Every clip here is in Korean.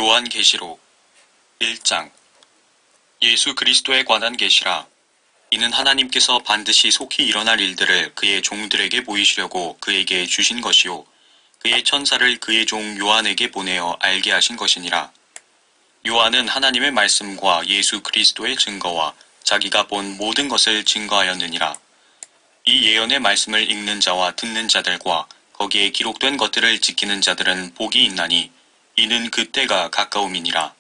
요한계시록 1장. 예수 그리스도에 관한 계시라. 이는 하나님께서 반드시 속히 일어날 일들을 그의 종들에게 보이시려고 그에게 주신 것이요 그의 천사를 그의 종 요한에게 보내어 알게 하신 것이니라. 요한은 하나님의 말씀과 예수 그리스도의 증거와 자기가 본 모든 것을 증거하였느니라. 이 예언의 말씀을 읽는 자와 듣는 자들과 거기에 기록된 것들을 지키는 자들은 복이 있나니 이는 그 때가 가까움이니라.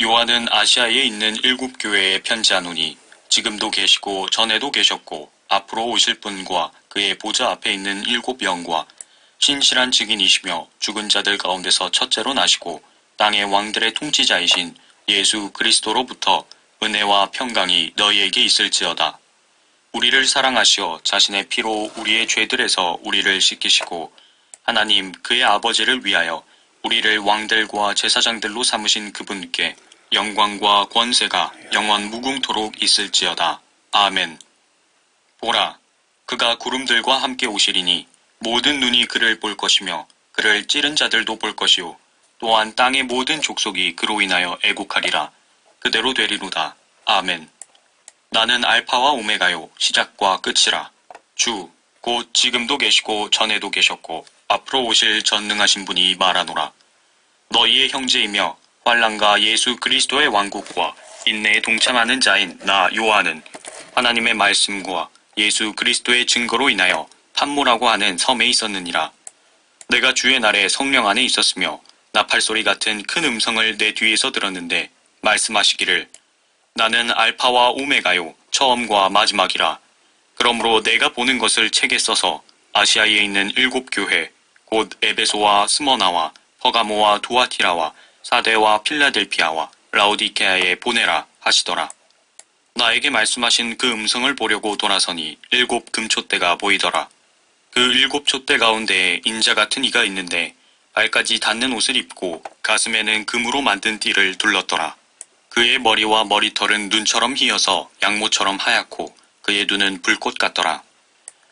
요한은 아시아에 있는 7 교회에 편지하노니 지금도 계시고 전에도 계셨고 앞으로 오실 분과 그의 보좌 앞에 있는 7 영과 신실한 증인이시며 죽은 자들 가운데서 첫째로 나시고 땅의 왕들의 통치자이신 예수 그리스도로부터 은혜와 평강이 너희에게 있을지어다. 우리를 사랑하시어 자신의 피로 우리의 죄들에서 우리를 씻기시고 하나님 그의 아버지를 위하여 우리를 왕들과 제사장들로 삼으신 그분께 영광과 권세가 영원 무궁토록 있을지어다. 아멘. 보라, 그가 구름들과 함께 오시리니 모든 눈이 그를 볼 것이며 그를 찌른 자들도 볼 것이요 또한 땅의 모든 족속이 그로 인하여 애곡하리라. 그대로 되리로다. 아멘. 나는 알파와 오메가요 시작과 끝이라. 주, 곧 지금도 계시고 전에도 계셨고 앞으로 오실 전능하신 분이 말하노라. 너희의 형제이며 환난과 예수 그리스도의 왕국과 인내에 동참하는 자인 나 요한은 하나님의 말씀과 예수 그리스도의 증거로 인하여 판모라고 하는 섬에 있었느니라. 내가 주의 날에 성령 안에 있었으며 나팔소리 같은 큰 음성을 내 뒤에서 들었는데 말씀하시기를 나는 알파와 오메가요 처음과 마지막이라. 그러므로 내가 보는 것을 책에 써서 아시아에 있는 7 교회 곧 에베소와 스머나와 퍼가모와 두아티라와 사데와 필라델피아와 라오디케아에 보내라 하시더라. 나에게 말씀하신 그 음성을 보려고 돌아서니 7 금촛대가 보이더라. 그 7 촛대 가운데에 인자 같은 이가 있는데 발까지 닿는 옷을 입고 가슴에는 금으로 만든 띠를 둘렀더라. 그의 머리와 머리털은 눈처럼 희어서 양모처럼 하얗고 그의 눈은 불꽃 같더라.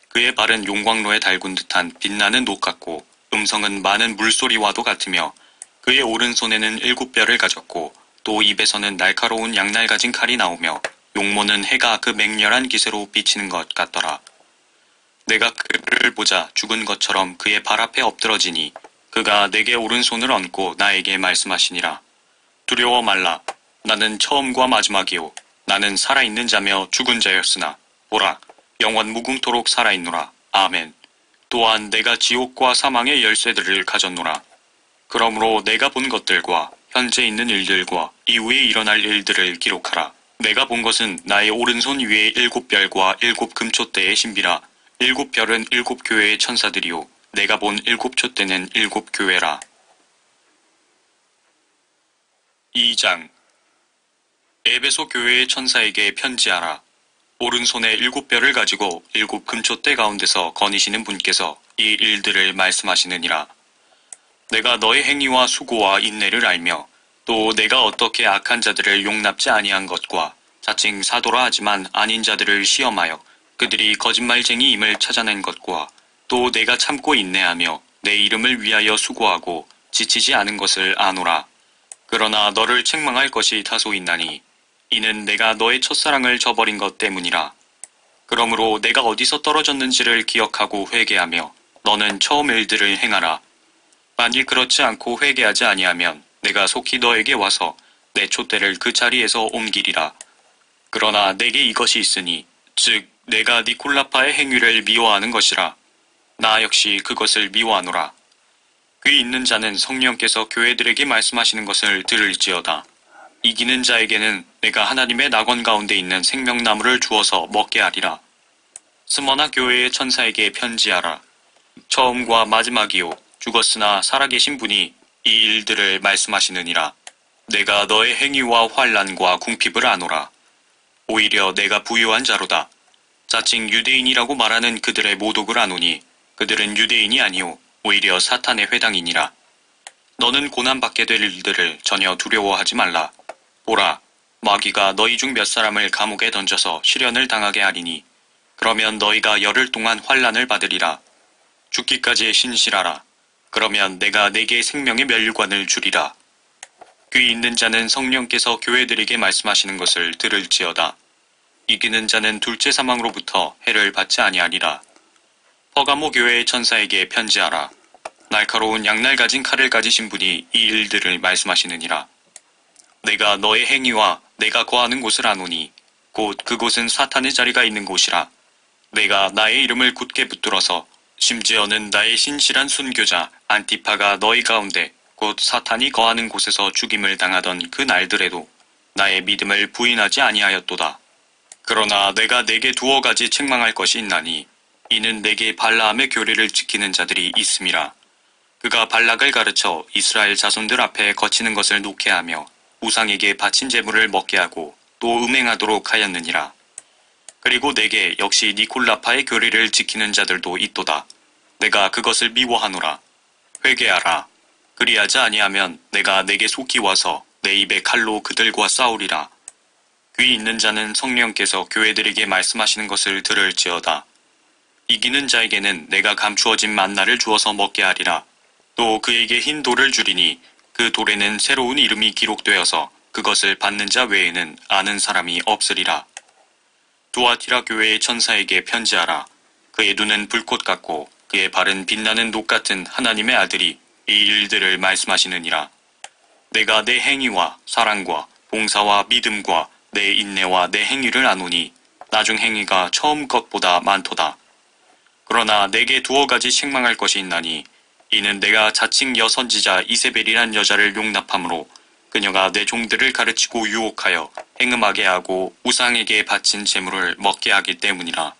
그의 발은 용광로에 달군 듯한 빛나는 녹 같고 음성은 많은 물소리와도 같으며 그의 오른손에는 7 뼈를 가졌고 또 입에서는 날카로운 양날 가진 칼이 나오며 용모는 해가 그 맹렬한 기세로 비치는 것 같더라. 내가 그를 보자 죽은 것처럼 그의 발 앞에 엎드러지니 그가 내게 오른손을 얹고 나에게 말씀하시니라. 두려워 말라. 나는 처음과 마지막이요 나는 살아있는 자며 죽은 자였으나 보라 영원 무궁토록 살아있노라. 아멘. 또한 내가 지옥과 사망의 열쇠들을 가졌노라. 그러므로 내가 본 것들과 현재 있는 일들과 이후에 일어날 일들을 기록하라. 내가 본 것은 나의 오른손 위에 7 별과 7 금촛대의 신비라. 7 별은 7 교회의 천사들이요 내가 본 7 촛대는 7 교회라. 2장. 에베소 교회의 천사에게 편지하라. 오른손에 7 별을 가지고 7 금촛대 가운데서 거니시는 분께서 이 일들을 말씀하시느니라. 내가 너의 행위와 수고와 인내를 알며 또 내가 어떻게 악한 자들을 용납지 아니한 것과 자칭 사도라 하지만 아닌 자들을 시험하여 그들이 거짓말쟁이임을 찾아낸 것과 또 내가 참고 인내하며 내 이름을 위하여 수고하고 지치지 않은 것을 아노라. 그러나 너를 책망할 것이 다소 있나니 이는 내가 너의 첫사랑을 저버린 것 때문이라. 그러므로 내가 어디서 떨어졌는지를 기억하고 회개하며 너는 처음 일들을 행하라. 만일 그렇지 않고 회개하지 아니하면 내가 속히 너에게 와서 내 촛대를 그 자리에서 옮기리라. 그러나 내게 이것이 있으니 즉 내가 니콜라파의 행위를 미워하는 것이라. 나 역시 그것을 미워하노라. 귀 있는 자는 성령께서 교회들에게 말씀하시는 것을 들을지어다. 이기는 자에게는 내가 하나님의 낙원 가운데 있는 생명나무를 주어서 먹게 하리라. 스머나 교회의 천사에게 편지하라. 처음과 마지막이요 죽었으나 살아계신 분이 이 일들을 말씀하시느니라. 내가 너의 행위와 환난과 궁핍을 아노라. 오히려 내가 부유한 자로다. 자칭 유대인이라고 말하는 그들의 모독을 아노니 그들은 유대인이 아니오 오히려 사탄의 회당이니라. 너는 고난받게 될 일들을 전혀 두려워하지 말라. 보라, 마귀가 너희 중 몇 사람을 감옥에 던져서 시련을 당하게 하리니 그러면 너희가 열흘 동안 환난을 받으리라. 죽기까지 신실하라. 그러면 내가 네게 생명의 면류관을 주리라. 귀 있는 자는 성령께서 교회들에게 말씀하시는 것을 들을지어다. 이기는 자는 둘째 사망으로부터 해를 받지 아니하리라. 퍼가모 교회의 천사에게 편지하라. 날카로운 양날 가진 칼을 가지신 분이 이 일들을 말씀하시느니라. 내가 너의 행위와 내가 거하는 곳을 아노니 곧 그곳은 사탄의 자리가 있는 곳이라. 내가 나의 이름을 굳게 붙들어서 심지어는 나의 신실한 순교자 안티파가 너희 가운데 곧 사탄이 거하는 곳에서 죽임을 당하던 그 날들에도 나의 믿음을 부인하지 아니하였도다. 그러나 내가 네게 두어 가지 책망할 것이 있나니 이는 내게 발라함의 교리를 지키는 자들이 있음이라. 그가 발락을 가르쳐 이스라엘 자손들 앞에 거치는 것을 놓게 하며 우상에게 바친 제물을 먹게 하고 또 음행하도록 하였느니라. 그리고 내게 역시 니콜라파의 교리를 지키는 자들도 있도다. 내가 그것을 미워하노라. 회개하라. 그리하지 아니하면 내가 내게 속히 와서 내 입에 칼로 그들과 싸우리라. 귀 있는 자는 성령께서 교회들에게 말씀하시는 것을 들을지어다. 이기는 자에게는 내가 감추어진 만나를 주어서 먹게 하리라. 또 그에게 흰 돌을 주리니 그 돌에는 새로운 이름이 기록되어서 그것을 받는 자 외에는 아는 사람이 없으리라. 두아티라 교회의 천사에게 편지하라. 그의 눈은 불꽃 같고 그의 발은 빛나는 녹 같은 하나님의 아들이 이 일들을 말씀하시느니라. 내가 내 행위와 사랑과 봉사와 믿음과 내 인내와 내 행위를 아노니 나중 행위가 처음 것보다 많도다. 그러나 내게 두어 가지 책망할 것이 있나니 이는 내가 자칭 여선지자 이세벨이란 여자를 용납함으로 그녀가 내 종들을 가르치고 유혹하여 행음하게 하고 우상에게 바친 제물을 먹게 하기 때문이라.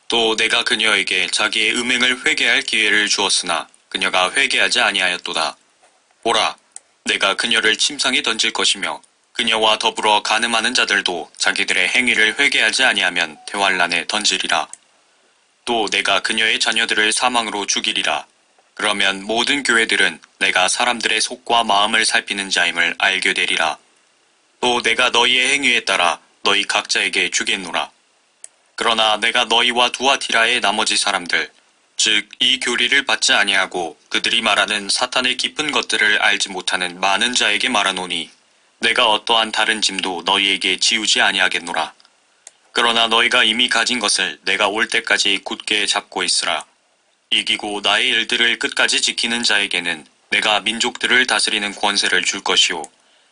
또 내가 그녀에게 자기의 음행을 회개할 기회를 주었으나 그녀가 회개하지 아니하였도다. 보라, 내가 그녀를 침상에 던질 것이며 그녀와 더불어 간음하는 자들도 자기들의 행위를 회개하지 아니하면 대환란에 던지리라. 또 내가 그녀의 자녀들을 사망으로 죽이리라. 그러면 모든 교회들은 내가 사람들의 속과 마음을 살피는 자임을 알게 되리라. 또 내가 너희의 행위에 따라 너희 각자에게 주겠노라. 그러나 내가 너희와 두아티라의 나머지 사람들, 즉 이 교리를 받지 아니하고 그들이 말하는 사탄의 깊은 것들을 알지 못하는 많은 자에게 말하노니 내가 어떠한 다른 짐도 너희에게 지우지 아니하겠노라. 그러나 너희가 이미 가진 것을 내가 올 때까지 굳게 잡고 있으라. 이기고 나의 일들을 끝까지 지키는 자에게는 내가 민족들을 다스리는 권세를 줄 것이요.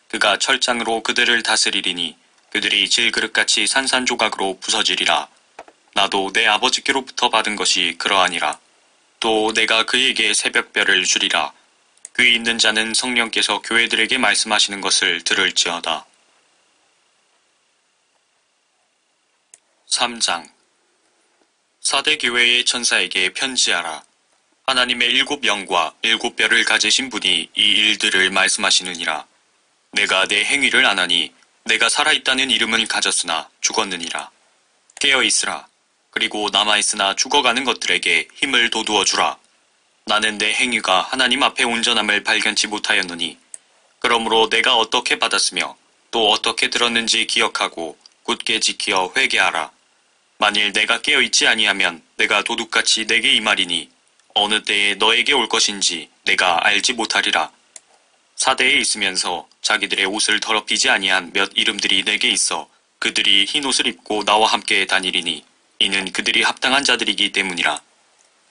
그가 철장으로 그들을 다스리리니 그들이 질그릇같이 산산조각으로 부서지리라. 나도 내 아버지께로부터 받은 것이 그러하니라. 또 내가 그에게 새벽별을 주리라. 귀 있는 자는 성령께서 교회들에게 말씀하시는 것을 들을지어다. 3장. 사대 교회의 천사에게 편지하라. 하나님의 7영과 7별을 가지신 분이 이 일들을 말씀하시느니라. 내가 내 행위를 아나니 내가 살아있다는 이름은 가졌으나 죽었느니라. 깨어있으라. 그리고 남아있으나 죽어가는 것들에게 힘을 돋우어 주라. 나는 내 행위가 하나님 앞에 온전함을 발견치 못하였느니 그러므로 내가 어떻게 받았으며 또 어떻게 들었는지 기억하고 굳게 지키어 회개하라. 만일 내가 깨어있지 아니하면 내가 도둑같이 내게 임하리니 어느 때에 너에게 올 것인지 내가 알지 못하리라. 사대에 있으면서 자기들의 옷을 더럽히지 아니한 몇 이름들이 내게 있어 그들이 흰 옷을 입고 나와 함께 다니리니 이는 그들이 합당한 자들이기 때문이라.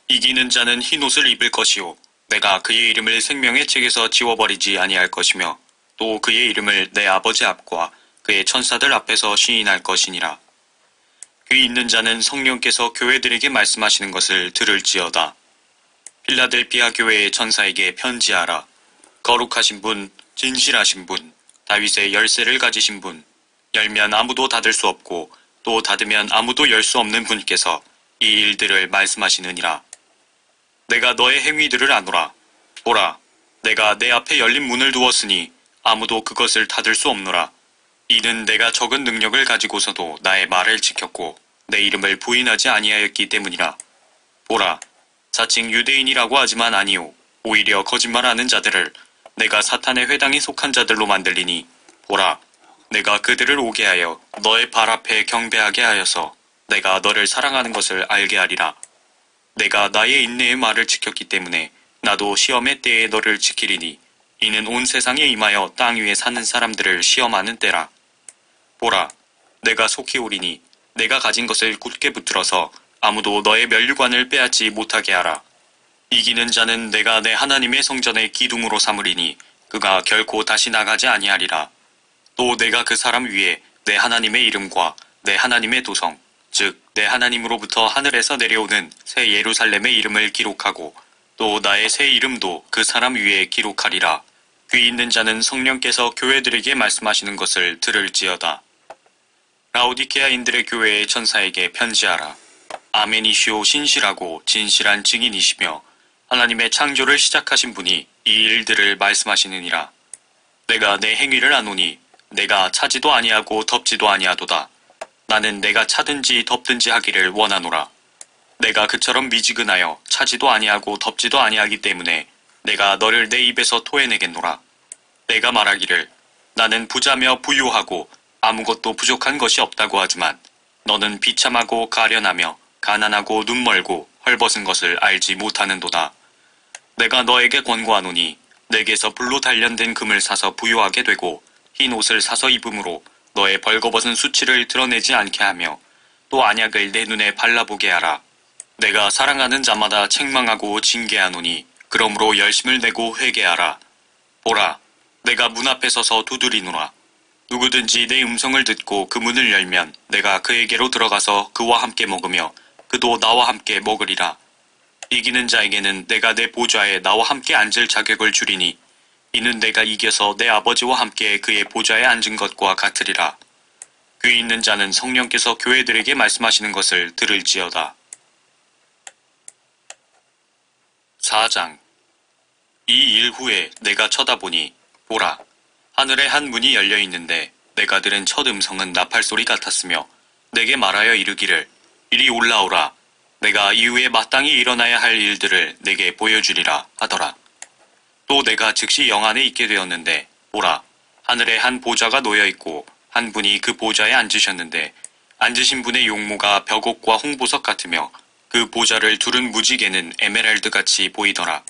이기는 자는 흰 옷을 입을 것이요 내가 그의 이름을 생명의 책에서 지워버리지 아니할 것이며 또 그의 이름을 내 아버지 앞과 그의 천사들 앞에서 시인할 것이니라. 귀 있는 자는 성령께서 교회들에게 말씀하시는 것을 들을지어다. 필라델피아 교회의 천사에게 편지하라. 거룩하신 분, 진실하신 분, 다윗의 열쇠를 가지신 분, 열면 아무도 닫을 수 없고 또 닫으면 아무도 열 수 없는 분께서 이 일들을 말씀하시느니라. 내가 너의 행위들을 아노라. 보라, 내가 내 앞에 열린 문을 두었으니 아무도 그것을 닫을 수 없노라. 이는 내가 적은 능력을 가지고서도 나의 말을 지켰고 내 이름을 부인하지 아니하였기 때문이라. 보라, 자칭 유대인이라고 하지만 아니요 오히려 거짓말하는 자들을 내가 사탄의 회당에 속한 자들로 만들리니 보라, 내가 그들을 오게 하여 너의 발 앞에 경배하게 하여서 내가 너를 사랑하는 것을 알게 하리라. 내가 나의 인내의 말을 지켰기 때문에 나도 시험의 때에 너를 지키리니 이는 온 세상에 임하여 땅 위에 사는 사람들을 시험하는 때라. 보라, 내가 속히 오리니 내가 가진 것을 굳게 붙들어서 아무도 너의 면류관을 빼앗지 못하게 하라. 이기는 자는 내가 내 하나님의 성전의 기둥으로 삼으리니 그가 결코 다시 나가지 아니하리라. 또 내가 그 사람 위에 내 하나님의 이름과 내 하나님의 도성, 즉 내 하나님으로부터 하늘에서 내려오는 새 예루살렘의 이름을 기록하고 또 나의 새 이름도 그 사람 위에 기록하리라. 귀 있는 자는 성령께서 교회들에게 말씀하시는 것을 들을지어다. 라오디케아인들의 교회의 천사에게 편지하라. 아멘이시오, 신실하고 진실한 증인이시며 하나님의 창조를 시작하신 분이 이 일들을 말씀하시느니라. 내가 내 행위를 아노니 내가 차지도 아니하고 덮지도 아니하도다. 나는 내가 차든지 덮든지 하기를 원하노라. 내가 그처럼 미지근하여 차지도 아니하고 덮지도 아니하기 때문에 내가 너를 내 입에서 토해내겠노라. 내가 말하기를 나는 부자며 부유하고 아무것도 부족한 것이 없다고 하지만 너는 비참하고 가련하며 가난하고 눈멀고 헐벗은 것을 알지 못하는도다. 내가 너에게 권고하노니 내게서 불로 단련된 금을 사서 부유하게 되고 흰 옷을 사서 입음으로 너의 벌거벗은 수치를 드러내지 않게 하며 또 안약을 내 눈에 발라보게 하라. 내가 사랑하는 자마다 책망하고 징계하노니 그러므로 열심을 내고 회개하라. 보라, 내가 문 앞에 서서 두드리노라. 누구든지 내 음성을 듣고 그 문을 열면 내가 그에게로 들어가서 그와 함께 먹으며 그도 나와 함께 먹으리라. 이기는 자에게는 내가 내 보좌에 나와 함께 앉을 자격을 주리니 이는 내가 이겨서 내 아버지와 함께 그의 보좌에 앉은 것과 같으리라. 귀 있는 자는 성령께서 교회들에게 말씀하시는 것을 들을지어다. 4장. 이 일 후에 내가 쳐다보니 보라, 하늘에 한 문이 열려 있는데 내가 들은 첫 음성은 나팔소리 같았으며 내게 말하여 이르기를 이리 올라오라. 내가 이후에 마땅히 일어나야 할 일들을 내게 보여주리라 하더라. 또 내가 즉시 영 안에 있게 되었는데 보라, 하늘에 한 보좌가 놓여 있고 한 분이 그 보좌에 앉으셨는데 앉으신 분의 용모가 벽옥과 홍보석 같으며 그 보좌를 두른 무지개는 에메랄드같이 보이더라.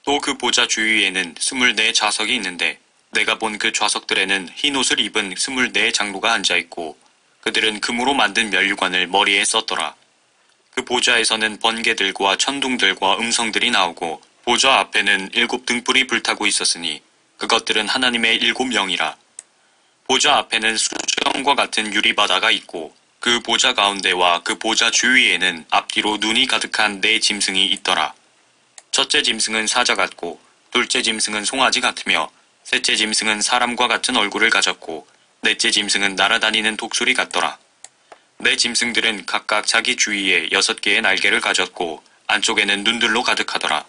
또 그 보좌 주위에는 24 좌석이 있는데 내가 본 그 좌석들에는 흰 옷을 입은 24 장로가 앉아있고 그들은 금으로 만든 면류관을 머리에 썼더라. 그 보좌에서는 번개들과 천둥들과 음성들이 나오고 보좌 앞에는 7 등불이 불타고 있었으니 그것들은 하나님의 7 영이라. 보좌 앞에는 수정과 같은 유리바다가 있고 그 보좌 가운데와 그 보좌 주위에는 앞뒤로 눈이 가득한 4 짐승이 있더라. 첫째 짐승은 사자 같고 둘째 짐승은 송아지 같으며 셋째 짐승은 사람과 같은 얼굴을 가졌고 넷째 짐승은 날아다니는 독수리 같더라. 4 짐승들은 각각 자기 주위에 6개의 날개를 가졌고 안쪽에는 눈들로 가득하더라.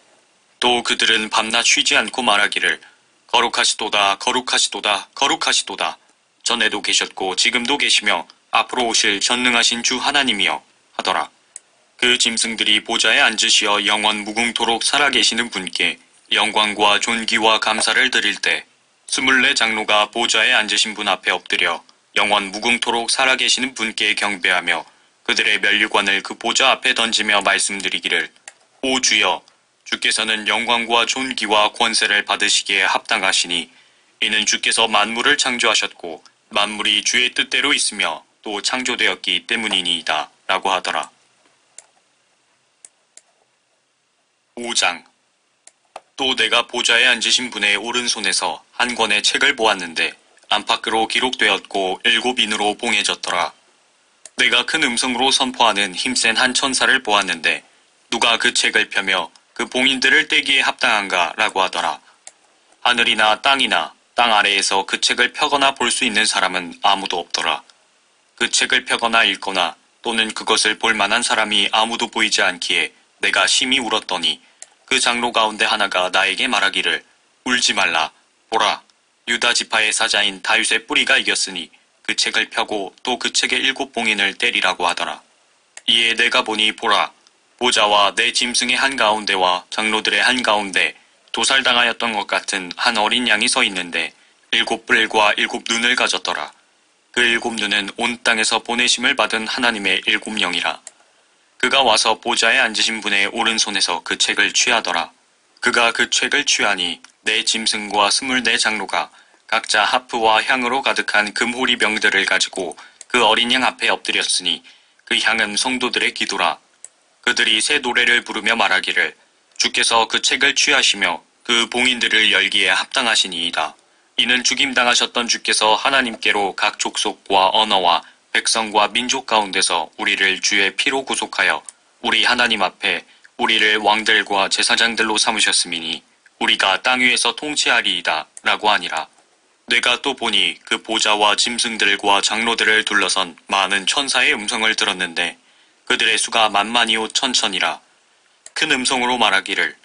또 그들은 밤낮 쉬지 않고 말하기를 거룩하시도다, 거룩하시도다, 거룩하시도다. 전에도 계셨고 지금도 계시며 앞으로 오실 전능하신 주 하나님이여 하더라. 그 짐승들이 보좌에 앉으시어 영원 무궁토록 살아계시는 분께 영광과 존귀와 감사를 드릴 때 24 장로가 보좌에 앉으신 분 앞에 엎드려 영원 무궁토록 살아계시는 분께 경배하며 그들의 면류관을 그 보좌 앞에 던지며 말씀드리기를 오 주여, 주께서는 영광과 존귀와 권세를 받으시기에 합당하시니 이는 주께서 만물을 창조하셨고 만물이 주의 뜻대로 있으며 또 창조되었기 때문이니이다 라고 하더라. 5장. 또 내가 보좌에 앉으신 분의 오른손에서 한 권의 책을 보았는데 안팎으로 기록되었고 7 인으로 봉해졌더라. 내가 큰 음성으로 선포하는 힘센 한 천사를 보았는데 누가 그 책을 펴며 그 봉인들을 떼기에 합당한가 라고 하더라. 하늘이나 땅이나 땅 아래에서 그 책을 펴거나 볼 수 있는 사람은 아무도 없더라. 그 책을 펴거나 읽거나 또는 그것을 볼 만한 사람이 아무도 보이지 않기에 내가 심히 울었더니 그 장로 가운데 하나가 나에게 말하기를 울지 말라. 보라, 유다 지파의 사자인 다윗의 뿌리가 이겼으니 그 책을 펴고 또 그 책의 7 봉인을 때리라고 하더라. 이에 내가 보니 보라, 보좌와 내 짐승의 한가운데와 장로들의 한가운데 도살당하였던 것 같은 한 어린 양이 서 있는데 7 뿔과 7 눈을 가졌더라. 그 7 눈은 온 땅에서 보내심을 받은 하나님의 7 영이라. 그가 와서 보좌에 앉으신 분의 오른손에서 그 책을 취하더라. 그가 그 책을 취하니 네 짐승과 24 장로가 각자 하프와 향으로 가득한 금호리 병들을 가지고 그 어린 양 앞에 엎드렸으니 그 향은 성도들의 기도라. 그들이 새 노래를 부르며 말하기를 주께서 그 책을 취하시며 그 봉인들을 열기에 합당하시니이다. 이는 죽임당하셨던 주께서 하나님께로 각 족속과 언어와 백성과 민족 가운데서 우리를 주의 피로 구속하여 우리 하나님 앞에 우리를 왕들과 제사장들로 삼으셨음이니 우리가 땅 위에서 통치하리이다 라고 하니라. 내가 또 보니 그 보좌와 짐승들과 장로들을 둘러선 많은 천사의 음성을 들었는데 그들의 수가 만만이요 천천이라. 큰 음성으로 말하기를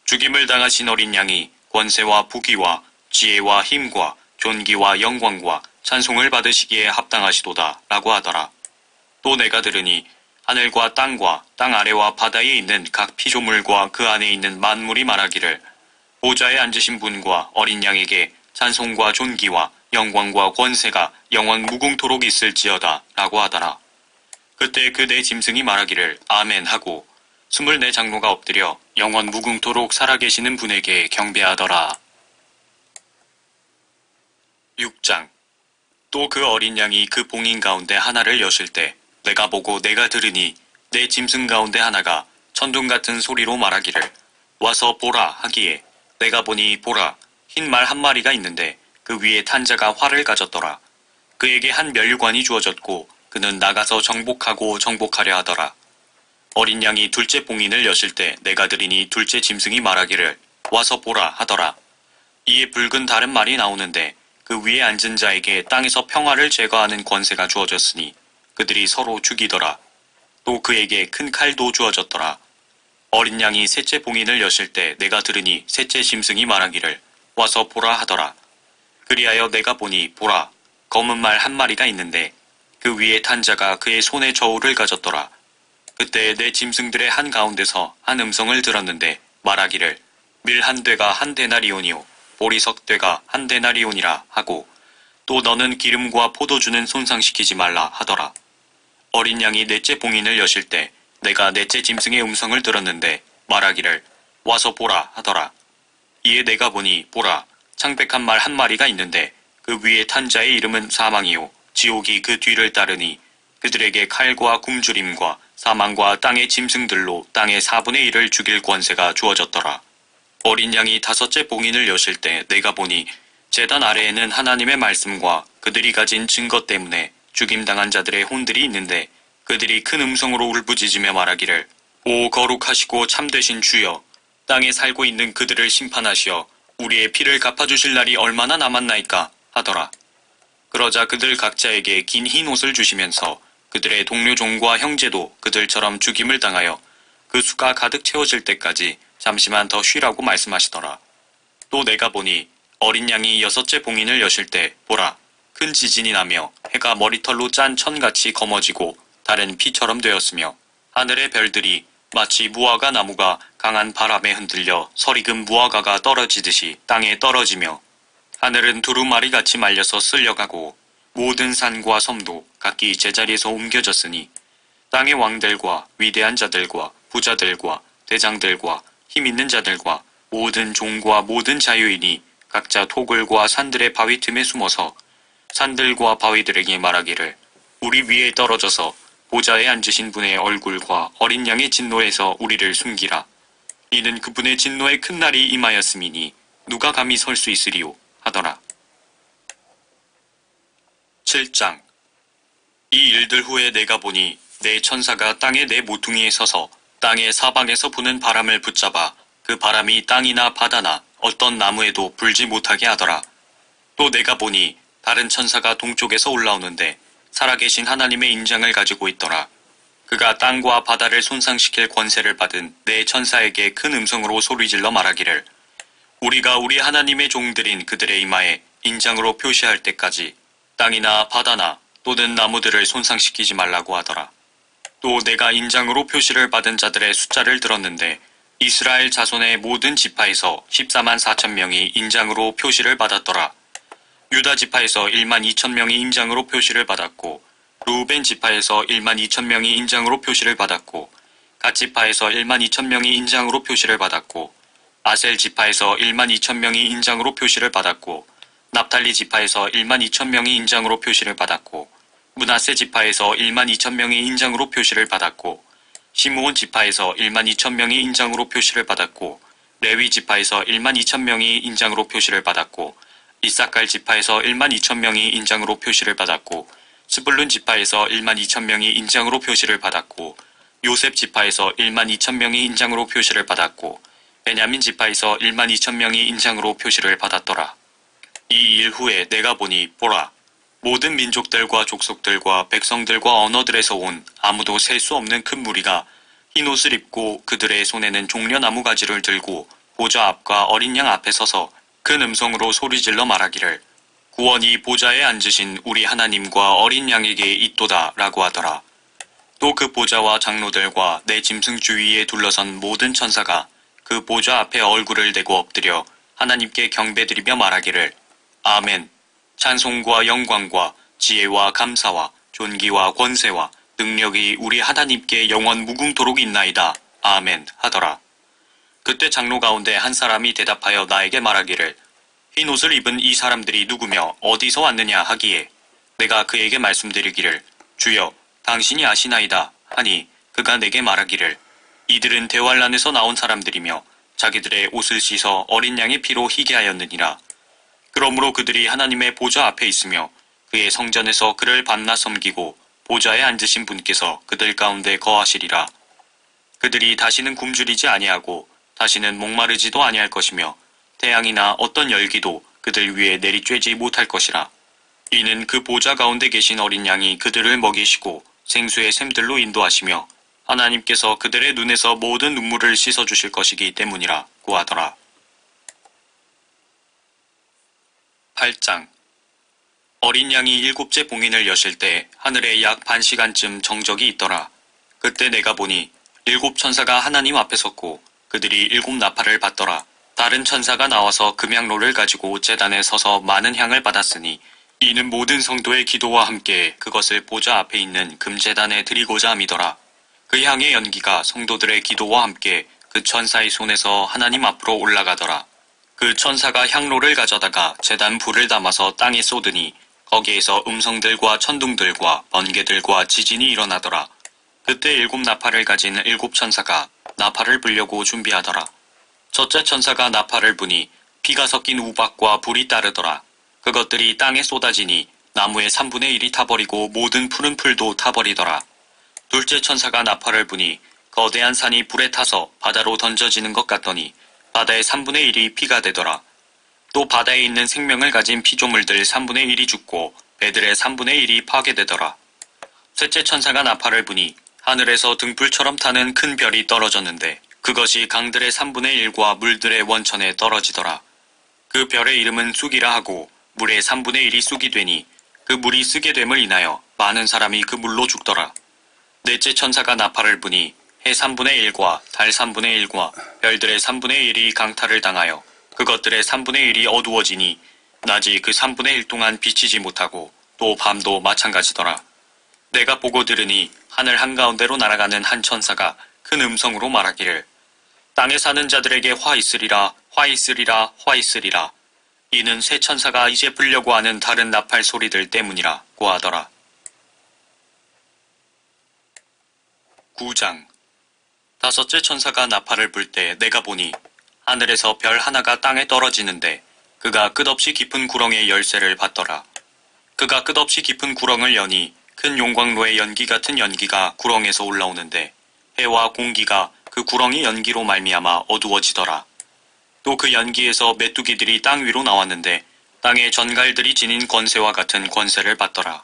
죽임을 당하신 어린 양이 권세와 부귀와 지혜와 힘과 존귀와 영광과 찬송을 받으시기에 합당하시도다 라고 하더라. 또 내가 들으니 하늘과 땅과 땅 아래와 바다에 있는 각 피조물과 그 안에 있는 만물이 말하기를 보좌에 앉으신 분과 어린 양에게 찬송과 존귀와 영광과 권세가 영원 무궁토록 있을지어다 라고 하더라. 그때 그 네 짐승이 말하기를 아멘 하고 24 장로가 엎드려 영원 무궁토록 살아계시는 분에게 경배하더라. 6장. 또 그 어린 양이 그 봉인 가운데 하나를 여실 때 내가 보고 내가 들으니 네 짐승 가운데 하나가 천둥 같은 소리로 말하기를 와서 보라 하기에 내가 보니 보라 흰 말 한 마리가 있는데 그 위에 탄 자가 활을 가졌더라. 그에게 한 멸관이 주어졌고 그는 나가서 정복하고 정복하려 하더라. 어린 양이 둘째 봉인을 여실 때 내가 들으니 둘째 짐승이 말하기를 와서 보라 하더라. 이에 붉은 다른 말이 나오는데 그 위에 앉은 자에게 땅에서 평화를 제거하는 권세가 주어졌으니 그들이 서로 죽이더라. 또 그에게 큰 칼도 주어졌더라. 어린 양이 셋째 봉인을 여실 때 내가 들으니 셋째 짐승이 말하기를 와서 보라 하더라. 그리하여 내가 보니 보라 검은 말 한 마리가 있는데 그 위에 탄 자가 그의 손에 저울을 가졌더라. 그때 내 짐승들의 한 가운데서 한 음성을 들었는데 말하기를 밀 한 되가 한 데나리온이요 보리석 되가 한 데나리온이라 하고 또 너는 기름과 포도주는 손상시키지 말라 하더라. 어린 양이 넷째 봉인을 여실 때 내가 넷째 짐승의 음성을 들었는데 말하기를 와서 보라 하더라. 이에 내가 보니 보라 창백한 말 한 마리가 있는데 그 위에 탄 자의 이름은 사망이요 지옥이 그 뒤를 따르니 그들에게 칼과 굶주림과 사망과 땅의 짐승들로 땅의 4분의 1을 죽일 권세가 주어졌더라. 어린 양이 다섯째 봉인을 여실 때 내가 보니 제단 아래에는 하나님의 말씀과 그들이 가진 증거 때문에 죽임당한 자들의 혼들이 있는데 그들이 큰 음성으로 울부짖으며 말하기를 오 거룩하시고 참되신 주여 땅에 살고 있는 그들을 심판하시어 우리의 피를 갚아주실 날이 얼마나 남았나이까 하더라. 그러자 그들 각자에게 긴 흰 옷을 주시면서 그들의 동료 종과 형제도 그들처럼 죽임을 당하여 그 수가 가득 채워질 때까지 잠시만 더 쉬라고 말씀하시더라. 또 내가 보니 어린 양이 여섯째 봉인을 여실 때 보라 큰 지진이 나며 해가 머리털로 짠 천같이 검어지고 달은 피처럼 되었으며 하늘의 별들이 마치 무화과 나무가 강한 바람에 흔들려 서리금 무화과가 떨어지듯이 땅에 떨어지며 하늘은 두루마리같이 말려서 쓸려가고 모든 산과 섬도 각기 제자리에서 옮겨졌으니 땅의 왕들과 위대한 자들과 부자들과 대장들과 힘있는 자들과 모든 종과 모든 자유인이 각자 토굴과 산들의 바위 틈에 숨어서 산들과 바위들에게 말하기를 우리 위에 떨어져서 보좌에 앉으신 분의 얼굴과 어린 양의 진노에서 우리를 숨기라. 이는 그분의 진노의 큰 날이 임하였음이니 누가 감히 설 수 있으리요 하더라. 7장. 이 일들 후에 내가 보니 내 천사가 땅의 네 모퉁이에 서서 땅의 사방에서 부는 바람을 붙잡아 그 바람이 땅이나 바다나 어떤 나무에도 불지 못하게 하더라. 또 내가 보니 다른 천사가 동쪽에서 올라오는데 살아계신 하나님의 인장을 가지고 있더라. 그가 땅과 바다를 손상시킬 권세를 받은 내 천사에게 큰 음성으로 소리질러 말하기를 우리가 우리 하나님의 종들인 그들의 이마에 인장으로 표시할 때까지 땅이나 바다나 또는 나무들을 손상시키지 말라고 하더라. 또 내가 인장으로 표시를 받은 자들의 숫자를 들었는데 이스라엘 자손의 모든 지파에서 14만 4천 명이 인장으로 표시를 받았더라. 유다 지파에서 1만 2천 명이 인장으로 표시를 받았고 루벤 지파에서 1만 2천 명이 인장으로 표시를 받았고 갓 지파에서 1만 2천 명이 인장으로 표시를 받았고 아셀 지파에서 1만 2천 명이 인장으로 표시를 받았고 납달리 지파에서 1만 2천 명이 인장으로 표시를 받았고 므낫세 지파에서 1만 2천 명이 인장으로 표시를 받았고 시므온 지파에서 1만 2천 명이 인장으로 표시를 받았고 레위 지파에서 1만 2천 명이 인장으로 표시를 받았고 이사칼 지파에서 1만 2천 명이 인장으로 표시를 받았고 스불룬 지파에서 1만 2천 명이 인장으로 표시를 받았고 요셉 지파에서 1만 2천 명이 인장으로 표시를 받았고 베냐민 지파에서 1만 2천 명이 인장으로 표시를 받았더라. 이 일 후에 내가 보니 보라, 모든 민족들과 족속들과 백성들과 언어들에서 온 아무도 셀 수 없는 큰 무리가 흰 옷을 입고 그들의 손에는 종려나무 가지를 들고 보좌 앞과 어린 양 앞에 서서 큰 음성으로 소리질러 말하기를 구원이 보좌에 앉으신 우리 하나님과 어린 양에게 있도다 라고 하더라. 또 그 보좌와 장로들과 내 짐승 주위에 둘러선 모든 천사가 그 보좌 앞에 얼굴을 대고 엎드려 하나님께 경배드리며 말하기를 아멘. 찬송과 영광과 지혜와 감사와 존귀와 권세와 능력이 우리 하나님께 영원 무궁토록 있나이다. 아멘 하더라. 그때 장로 가운데 한 사람이 대답하여 나에게 말하기를 흰 옷을 입은 이 사람들이 누구며 어디서 왔느냐 하기에 내가 그에게 말씀드리기를 주여 당신이 아시나이다 하니 그가 내게 말하기를 이들은 대환란에서 나온 사람들이며 자기들의 옷을 씻어 어린 양의 피로 희게 하였느니라. 그러므로 그들이 하나님의 보좌 앞에 있으며 그의 성전에서 그를 밤낮 섬기고 보좌에 앉으신 분께서 그들 가운데 거하시리라. 그들이 다시는 굶주리지 아니하고 다시는 목마르지도 아니할 것이며 태양이나 어떤 열기도 그들 위에 내리쬐지 못할 것이라. 이는 그 보좌 가운데 계신 어린 양이 그들을 먹이시고 생수의 샘들로 인도하시며 하나님께서 그들의 눈에서 모든 눈물을 씻어주실 것이기 때문이라고 하더라. 8장. 어린 양이 7째 봉인을 여실 때 하늘에 약 반 시간쯤 정적이 있더라. 그때 내가 보니 7 천사가 하나님 앞에 섰고 그들이 7 나팔을 받더라. 다른 천사가 나와서 금향로를 가지고 제단에 서서 많은 향을 받았으니 이는 모든 성도의 기도와 함께 그것을 보좌 앞에 있는 금제단에 드리고자 함이더라. 그 향의 연기가 성도들의 기도와 함께 그 천사의 손에서 하나님 앞으로 올라가더라. 그 천사가 향로를 가져다가 제단 불을 담아서 땅에 쏟으니 거기에서 음성들과 천둥들과 번개들과 지진이 일어나더라. 그때 7 나팔을 가진 7 천사가 나팔을 불려고 준비하더라. 첫째 천사가 나팔을 부니 피가 섞인 우박과 불이 따르더라. 그것들이 땅에 쏟아지니 나무의 3분의 1이 타버리고 모든 푸른 풀도 타버리더라. 둘째 천사가 나팔을 부니 거대한 산이 불에 타서 바다로 던져지는 것 같더니 바다의 3분의 1이 피가 되더라. 또 바다에 있는 생명을 가진 피조물들 3분의 1이 죽고 배들의 3분의 1이 파괴되더라. 셋째 천사가 나팔을 부니 하늘에서 등불처럼 타는 큰 별이 떨어졌는데 그것이 강들의 3분의 1과 물들의 원천에 떨어지더라. 그 별의 이름은 쑥이라 하고 물의 3분의 1이 쑥이 되니 그 물이 쓰게 됨을 인하여 많은 사람이 그 물로 죽더라. 넷째 천사가 나팔을 부니 해 3분의 1과 달 3분의 1과 별들의 3분의 1이 강탈을 당하여 그것들의 3분의 1이 어두워지니 낮이 그 3분의 1 동안 비치지 못하고 또 밤도 마찬가지더라. 내가 보고 들으니 하늘 한가운데로 날아가는 한 천사가 큰 음성으로 말하기를 땅에 사는 자들에게 화 있으리라 화 있으리라 화 있으리라. 이는 새 천사가 이제 불려고 하는 다른 나팔 소리들 때문이라고 하더라. 9장. 다섯째 천사가 나팔을 불 때 내가 보니 하늘에서 별 하나가 땅에 떨어지는데 그가 끝없이 깊은 구렁의 열쇠를 받더라. 그가 끝없이 깊은 구렁을 여니 큰 용광로의 연기 같은 연기가 구렁에서 올라오는데 해와 공기가 그 구렁이 연기로 말미암아 어두워지더라. 또 그 연기에서 메뚜기들이 땅 위로 나왔는데 땅의 전갈들이 지닌 권세와 같은 권세를 받더라.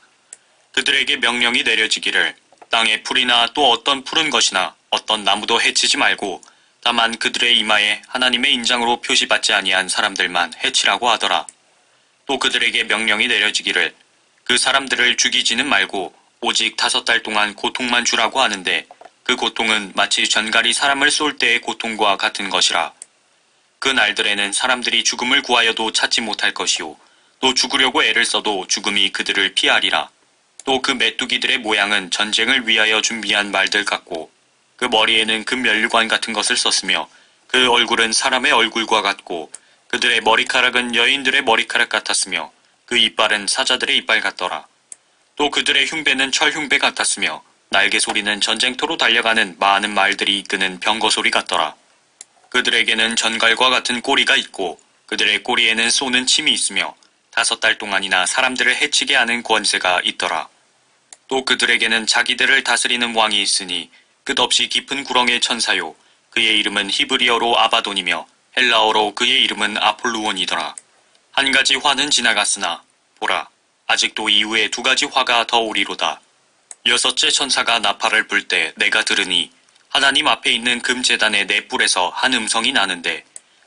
그들에게 명령이 내려지기를 땅의 풀이나 또 어떤 푸른 것이나 어떤 나무도 해치지 말고 다만 그들의 이마에 하나님의 인장으로 표시받지 아니한 사람들만 해치라고 하더라. 또 그들에게 명령이 내려지기를 그 사람들을 죽이지는 말고 오직 5달 동안 고통만 주라고 하는데 그 고통은 마치 전갈이 사람을 쏠 때의 고통과 같은 것이라. 그 날들에는 사람들이 죽음을 구하여도 찾지 못할 것이요 또 죽으려고 애를 써도 죽음이 그들을 피하리라. 또 그 메뚜기들의 모양은 전쟁을 위하여 준비한 말들 같고 그 머리에는 금 면류관 같은 것을 썼으며 그 얼굴은 사람의 얼굴과 같고 그들의 머리카락은 여인들의 머리카락 같았으며 그 이빨은 사자들의 이빨 같더라. 또 그들의 흉배는 철 흉배 같았으며 날개 소리는 전쟁터로 달려가는 많은 말들이 이끄는 병거 소리 같더라. 그들에게는 전갈과 같은 꼬리가 있고 그들의 꼬리에는 쏘는 침이 있으며 5달 동안이나 사람들을 해치게 하는 권세가 있더라. 또 그들에게는 자기들을 다스리는 왕이 있으니 끝없이 깊은 구렁의 천사요 그의 이름은 히브리어로 아바돈이며 헬라어로 그의 이름은 아폴루온이더라. 한 가지 화는 지나갔으나 보라 아직도 이후에 2가지 화가 더 오리로다. 6째 천사가 나팔을 불 때 내가 들으니 하나님 앞에 있는 금제단의 네 뿔에서 한 음성이 나는데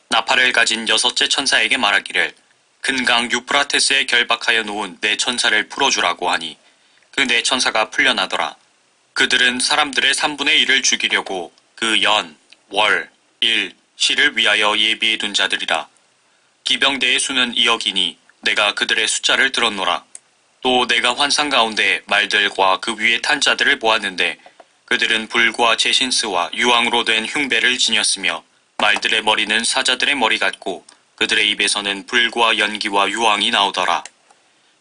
나팔을 가진 6째 천사에게 말하기를 큰 강 유프라테스에 결박하여 놓은 네 천사를 풀어주라고 하니 그 네 천사가 풀려나더라. 그들은 사람들의 3분의 1을 죽이려고 그 연, 월, 일, 시를 위하여 예비해 둔 자들이라. 기병대의 수는 2억이니 내가 그들의 숫자를 들었노라. 또 내가 환상 가운데 말들과 그 위에 탄 자들을 보았는데 그들은 불과 제신스와 유황으로 된 흉배를 지녔으며 말들의 머리는 사자들의 머리 같고 그들의 입에서는 불과 연기와 유황이 나오더라.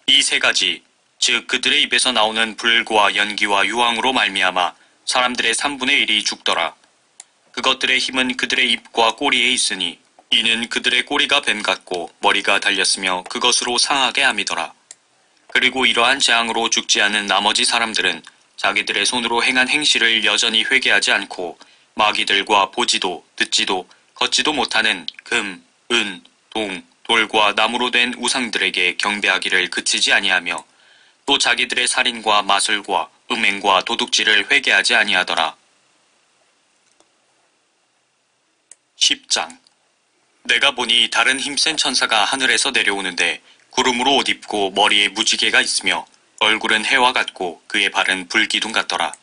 이 3가지 즉 그들의 입에서 나오는 불과 연기와 유황으로 말미암아 사람들의 3분의 1이 죽더라. 그것들의 힘은 그들의 입과 꼬리에 있으니 이는 그들의 꼬리가 뱀 같고 머리가 달렸으며 그것으로 상하게 함이더라. 그리고 이러한 재앙으로 죽지 않은 나머지 사람들은 자기들의 손으로 행한 행실을 여전히 회개하지 않고 마귀들과 보지도 듣지도 걷지도 못하는 금, 은, 동, 돌과 나무로 된 우상들에게 경배하기를 그치지 아니하며 또 자기들의 살인과 마술과 음행과 도둑질을 회개하지 아니하더라. 10장 내가 보니 다른 힘센 천사가 하늘에서 내려오는데 구름으로 옷 입고 머리에 무지개가 있으며 얼굴은 해와 같고 그의 발은 불기둥 같더라.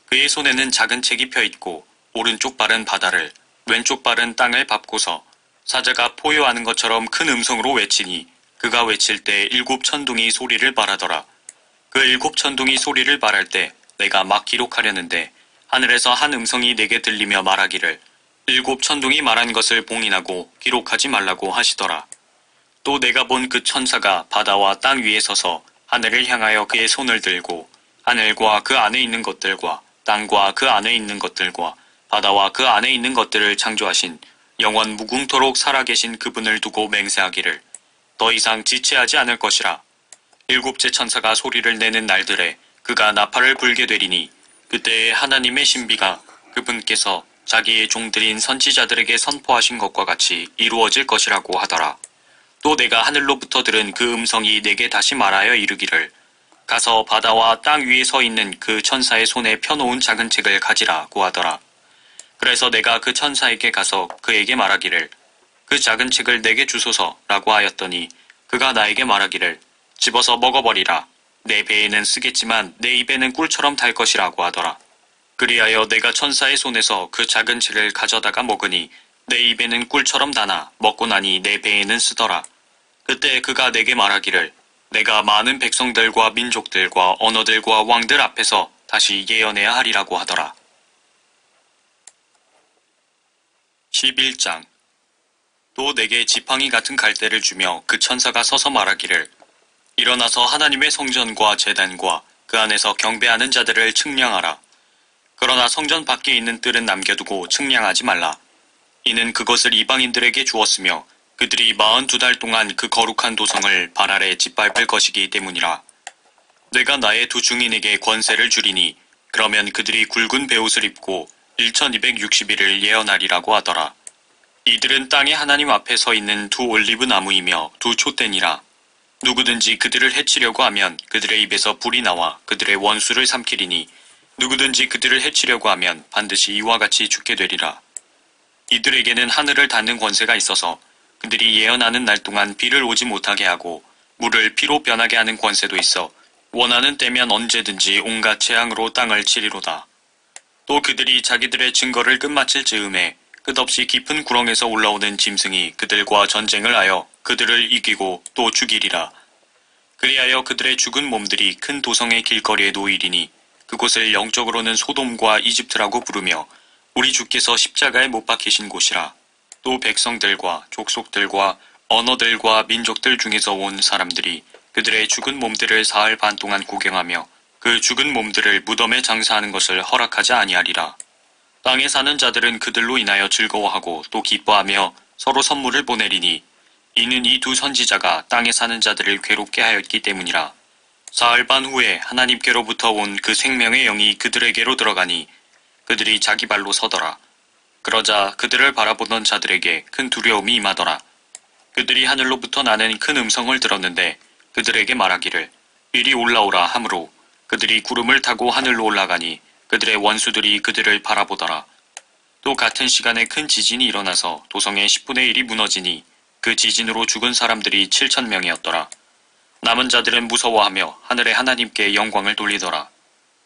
그의 손에는 작은 책이 펴있고 오른쪽 발은 바다를 왼쪽 발은 땅을 밟고서 사자가 포효하는 것처럼 큰 음성으로 외치니 그가 외칠 때 7 천둥이 소리를 말하더라. 그 7 천둥이 소리를 말할 때 내가 막 기록하려는데 하늘에서 한 음성이 내게 들리며 말하기를 7 천둥이 말한 것을 봉인하고 기록하지 말라고 하시더라. 또 내가 본 그 천사가 바다와 땅 위에 서서 하늘을 향하여 그의 손을 들고 하늘과 그 안에 있는 것들과 땅과 그 안에 있는 것들과 바다와 그 안에 있는 것들을 창조하신 영원 무궁토록 살아계신 그분을 두고 맹세하기를 더 이상 지체하지 않을 것이라. 7째 천사가 소리를 내는 날들에 그가 나팔을 불게 되리니 그때에 하나님의 신비가 그분께서 자기의 종들인 선지자들에게 선포하신 것과 같이 이루어질 것이라고 하더라. 또 내가 하늘로부터 들은 그 음성이 내게 다시 말하여 이르기를 가서 바다와 땅 위에 서 있는 그 천사의 손에 펴놓은 작은 책을 가지라고 하더라. 그래서 내가 그 천사에게 가서 그에게 말하기를 그 작은 책을 내게 주소서라고 하였더니 그가 나에게 말하기를 집어서 먹어버리라. 내 배에는 쓰겠지만 내 입에는 꿀처럼 달 것이라고 하더라. 그리하여 내가 천사의 손에서 그 작은 책을 가져다가 먹으니 내 입에는 꿀처럼 다나 먹고 나니 내 배에는 쓰더라. 그때 그가 내게 말하기를 내가 많은 백성들과 민족들과 언어들과 왕들 앞에서 다시 예언해야 하리라고 하더라. 11장 또 내게 지팡이 같은 갈대를 주며 그 천사가 서서 말하기를 일어나서 하나님의 성전과 제단과 그 안에서 경배하는 자들을 측량하라. 그러나 성전 밖에 있는 뜰은 남겨두고 측량하지 말라. 이는 그것을 이방인들에게 주었으며 그들이 42달 동안 그 거룩한 도성을 발 아래 짓밟을 것이기 때문이라. 내가 나의 2 증인에게 권세를 주리니 그러면 그들이 굵은 베옷을 입고 1260일을 예언하리라고 하더라. 이들은 땅에 하나님 앞에 서 있는 2 올리브 나무이며 2 촛대니라. 누구든지 그들을 해치려고 하면 그들의 입에서 불이 나와 그들의 원수를 삼키리니 누구든지 그들을 해치려고 하면 반드시 이와 같이 죽게 되리라. 이들에게는 하늘을 닫는 권세가 있어서 그들이 예언하는 날 동안 비를 오지 못하게 하고 물을 피로 변하게 하는 권세도 있어 원하는 때면 언제든지 온갖 재앙으로 땅을 치리로다. 또 그들이 자기들의 증거를 끝마칠 즈음에 끝없이 깊은 구렁에서 올라오는 짐승이 그들과 전쟁을 하여 그들을 이기고 또 죽이리라. 그리하여 그들의 죽은 몸들이 큰 도성의 길거리에 놓이리니 그곳을 영적으로는 소돔과 이집트라고 부르며 우리 주께서 십자가에 못 박히신 곳이라. 또 백성들과 족속들과 언어들과 민족들 중에서 온 사람들이 그들의 죽은 몸들을 사흘 반 동안 구경하며 그 죽은 몸들을 무덤에 장사하는 것을 허락하지 아니하리라. 땅에 사는 자들은 그들로 인하여 즐거워하고 또 기뻐하며 서로 선물을 보내리니 이는 이 두 선지자가 땅에 사는 자들을 괴롭게 하였기 때문이라. 사흘 반 후에 하나님께로부터 온 그 생명의 영이 그들에게로 들어가니 그들이 자기 발로 서더라. 그러자 그들을 바라보던 자들에게 큰 두려움이 임하더라. 그들이 하늘로부터 나는 큰 음성을 들었는데 그들에게 말하기를 이리 올라오라 하므로 그들이 구름을 타고 하늘로 올라가니 그들의 원수들이 그들을 바라보더라. 또 같은 시간에 큰 지진이 일어나서 도성의 10분의 1이 무너지니 그 지진으로 죽은 사람들이 7,000명이었더라. 남은 자들은 무서워하며 하늘의 하나님께 영광을 돌리더라.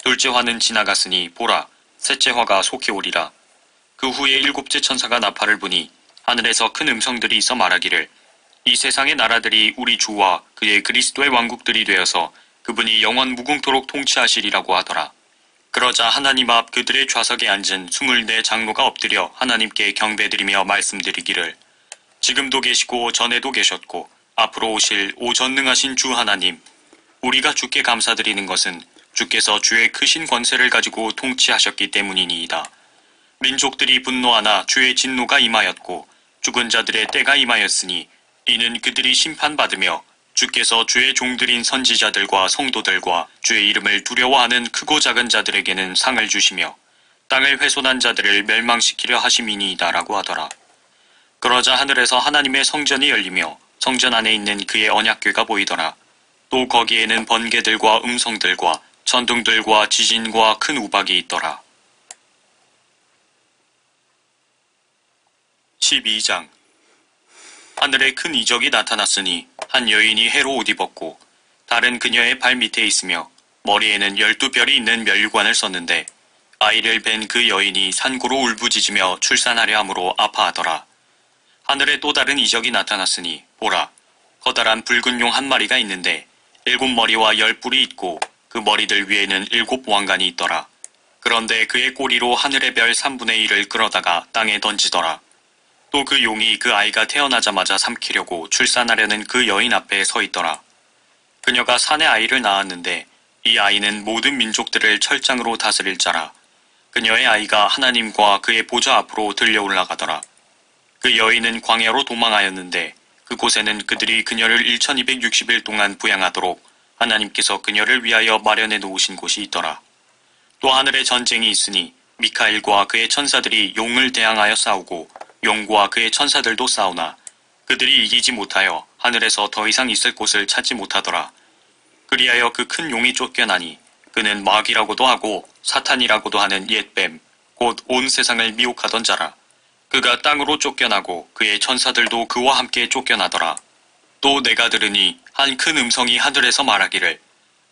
둘째 화는 지나갔으니 보라, 셋째 화가 속히 오리라. 그 후에 일곱째 천사가 나팔을 부니 하늘에서 큰 음성들이 있어 말하기를 이 세상의 나라들이 우리 주와 그의 그리스도의 왕국들이 되어서 그분이 영원 무궁토록 통치하시리라고 하더라. 그러자 하나님 앞 그들의 좌석에 앉은 24 장로가 엎드려 하나님께 경배드리며 말씀드리기를 지금도 계시고 전에도 계셨고 앞으로 오실 오전능하신 주 하나님, 우리가 주께 감사드리는 것은 주께서 주의 크신 권세를 가지고 통치하셨기 때문이니이다. 민족들이 분노하나 주의 진노가 임하였고 죽은 자들의 때가 임하였으니 이는 그들이 심판받으며 주께서 주의 종들인 선지자들과 성도들과 주의 이름을 두려워하는 크고 작은 자들에게는 상을 주시며 땅을 훼손한 자들을 멸망시키려 하심이니이다라고 하더라. 그러자 하늘에서 하나님의 성전이 열리며 성전 안에 있는 그의 언약궤가 보이더라. 또 거기에는 번개들과 음성들과 천둥들과 지진과 큰 우박이 있더라. 12장. 하늘에 큰 이적이 나타났으니 한 여인이 해로 옷 입었고 달은 그녀의 발 밑에 있으며 머리에는 12별이 있는 멸관을 썼는데 아이를 뵌 그 여인이 산고로 울부짖으며 출산하려 함으로 아파하더라. 하늘에 또 다른 이적이 나타났으니 보라, 커다란 붉은 용 한 마리가 있는데 7머리와 10뿔이 있고 그 머리들 위에는 7 왕관이 있더라. 그런데 그의 꼬리로 하늘의 별 3분의 1을 끌어다가 땅에 던지더라. 또 그 용이 그 아이가 태어나자마자 삼키려고 출산하려는 그 여인 앞에 서 있더라. 그녀가 산에 아이를 낳았는데 이 아이는 모든 민족들을 철장으로 다스릴 자라. 그녀의 아이가 하나님과 그의 보좌 앞으로 들려 올라가더라. 그 여인은 광야로 도망하였는데 그곳에는 그들이 그녀를 1260일 동안 부양하도록 하나님께서 그녀를 위하여 마련해 놓으신 곳이 있더라. 또 하늘에 전쟁이 있으니 미카엘과 그의 천사들이 용을 대항하여 싸우고 용과 그의 천사들도 싸우나 그들이 이기지 못하여 하늘에서 더 이상 있을 곳을 찾지 못하더라. 그리하여 그 큰 용이 쫓겨나니 그는 마귀라고도 하고 사탄이라고도 하는 옛뱀 곧 온 세상을 미혹하던 자라. 그가 땅으로 쫓겨나고 그의 천사들도 그와 함께 쫓겨나더라. 또 내가 들으니 한 큰 음성이 하늘에서 말하기를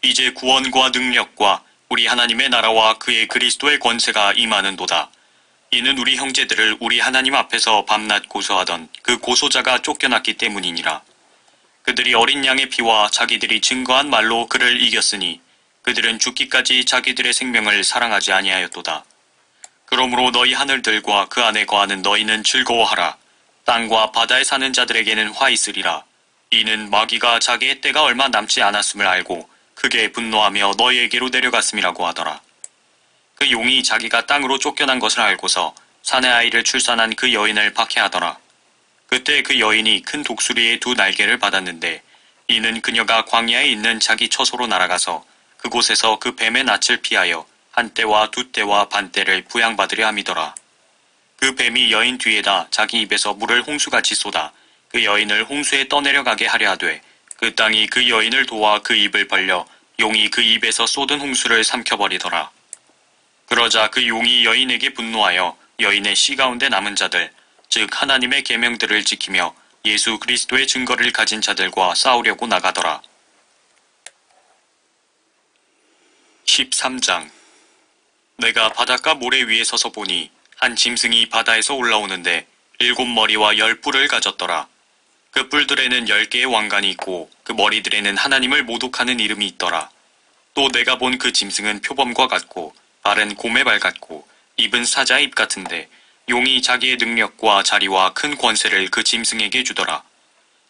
이제 구원과 능력과 우리 하나님의 나라와 그의 그리스도의 권세가 임하는도다. 이는 우리 형제들을 우리 하나님 앞에서 밤낮 고소하던 그 고소자가 쫓겨났기 때문이니라. 그들이 어린 양의 피와 자기들이 증거한 말로 그를 이겼으니 그들은 죽기까지 자기들의 생명을 사랑하지 아니하였도다. 그러므로 너희 하늘들과 그 안에 거하는 너희는 즐거워하라. 땅과 바다에 사는 자들에게는 화 있으리라. 이는 마귀가 자기의 때가 얼마 남지 않았음을 알고 크게 분노하며 너희에게로 내려갔음이라고 하더라. 그 용이 자기가 땅으로 쫓겨난 것을 알고서 산의 아이를 출산한 그 여인을 박해하더라. 그때 그 여인이 큰 독수리의 2 날개를 받았는데 이는 그녀가 광야에 있는 자기 처소로 날아가서 그곳에서 그 뱀의 낯을 피하여 한 때와 2 때와 반 때를 부양받으려 함이더라. 그 뱀이 여인 뒤에다 자기 입에서 물을 홍수같이 쏟아 그 여인을 홍수에 떠내려가게 하려 하되 그 땅이 그 여인을 도와 그 입을 벌려 용이 그 입에서 쏟은 홍수를 삼켜버리더라. 그러자 그 용이 여인에게 분노하여 여인의 씨 가운데 남은 자들, 즉 하나님의 계명들을 지키며 예수 그리스도의 증거를 가진 자들과 싸우려고 나가더라. 13장. 내가 바닷가 모래 위에 서서 보니 한 짐승이 바다에서 올라오는데 7머리와 10뿔을 가졌더라. 그 뿔들에는 10개의 왕관이 있고 그 머리들에는 하나님을 모독하는 이름이 있더라. 또 내가 본 그 짐승은 표범과 같고 발은 곰의 발 같고 입은 사자의 입 같은데 용이 자기의 능력과 자리와 큰 권세를 그 짐승에게 주더라.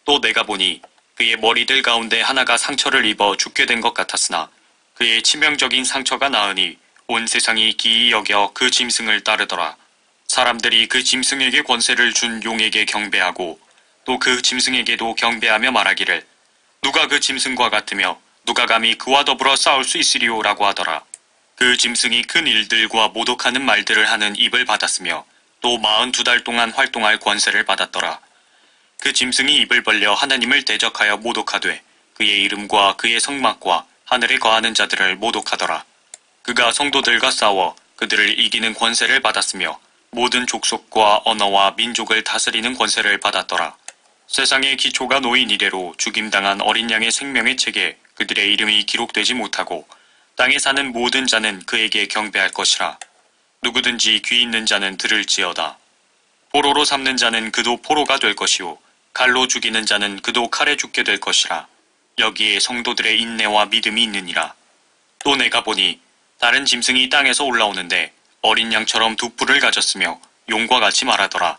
또 내가 보니 그의 머리들 가운데 하나가 상처를 입어 죽게 된 것 같았으나 그의 치명적인 상처가 나으니 온 세상이 기이 여겨 그 짐승을 따르더라. 사람들이 그 짐승에게 권세를 준 용에게 경배하고 또 그 짐승에게도 경배하며 말하기를 누가 그 짐승과 같으며 누가 감히 그와 더불어 싸울 수 있으리오 라고 하더라. 그 짐승이 큰 일들과 모독하는 말들을 하는 입을 받았으며 또 42달 동안 활동할 권세를 받았더라. 그 짐승이 입을 벌려 하나님을 대적하여 모독하되 그의 이름과 그의 성막과 하늘에 거하는 자들을 모독하더라. 그가 성도들과 싸워 그들을 이기는 권세를 받았으며 모든 족속과 언어와 민족을 다스리는 권세를 받았더라. 세상의 기초가 놓인 이래로 죽임당한 어린 양의 생명의 책에 그들의 이름이 기록되지 못하고 땅에 사는 모든 자는 그에게 경배할 것이라. 누구든지 귀 있는 자는 들을지어다. 포로로 삼는 자는 그도 포로가 될 것이요 칼로 죽이는 자는 그도 칼에 죽게 될 것이라. 여기에 성도들의 인내와 믿음이 있느니라. 또 내가 보니 다른 짐승이 땅에서 올라오는데 어린 양처럼 두 뿔을 가졌으며 용과 같이 말하더라.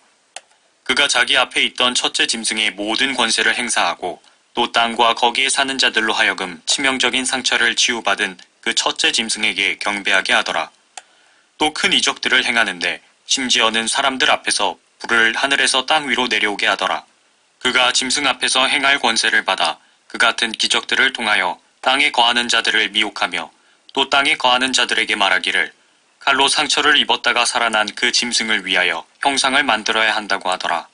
그가 자기 앞에 있던 첫째 짐승의 모든 권세를 행사하고 또 땅과 거기에 사는 자들로 하여금 치명적인 상처를 치유받은 그 첫째 짐승에게 경배하게 하더라. 또 큰 이적들을 행하는데 심지어는 사람들 앞에서 불을 하늘에서 땅 위로 내려오게 하더라. 그가 짐승 앞에서 행할 권세를 받아 그 같은 기적들을 통하여 땅에 거하는 자들을 미혹하며 또 땅에 거하는 자들에게 말하기를 칼로 상처를 입었다가 살아난 그 짐승을 위하여 형상을 만들어야 한다고 하더라.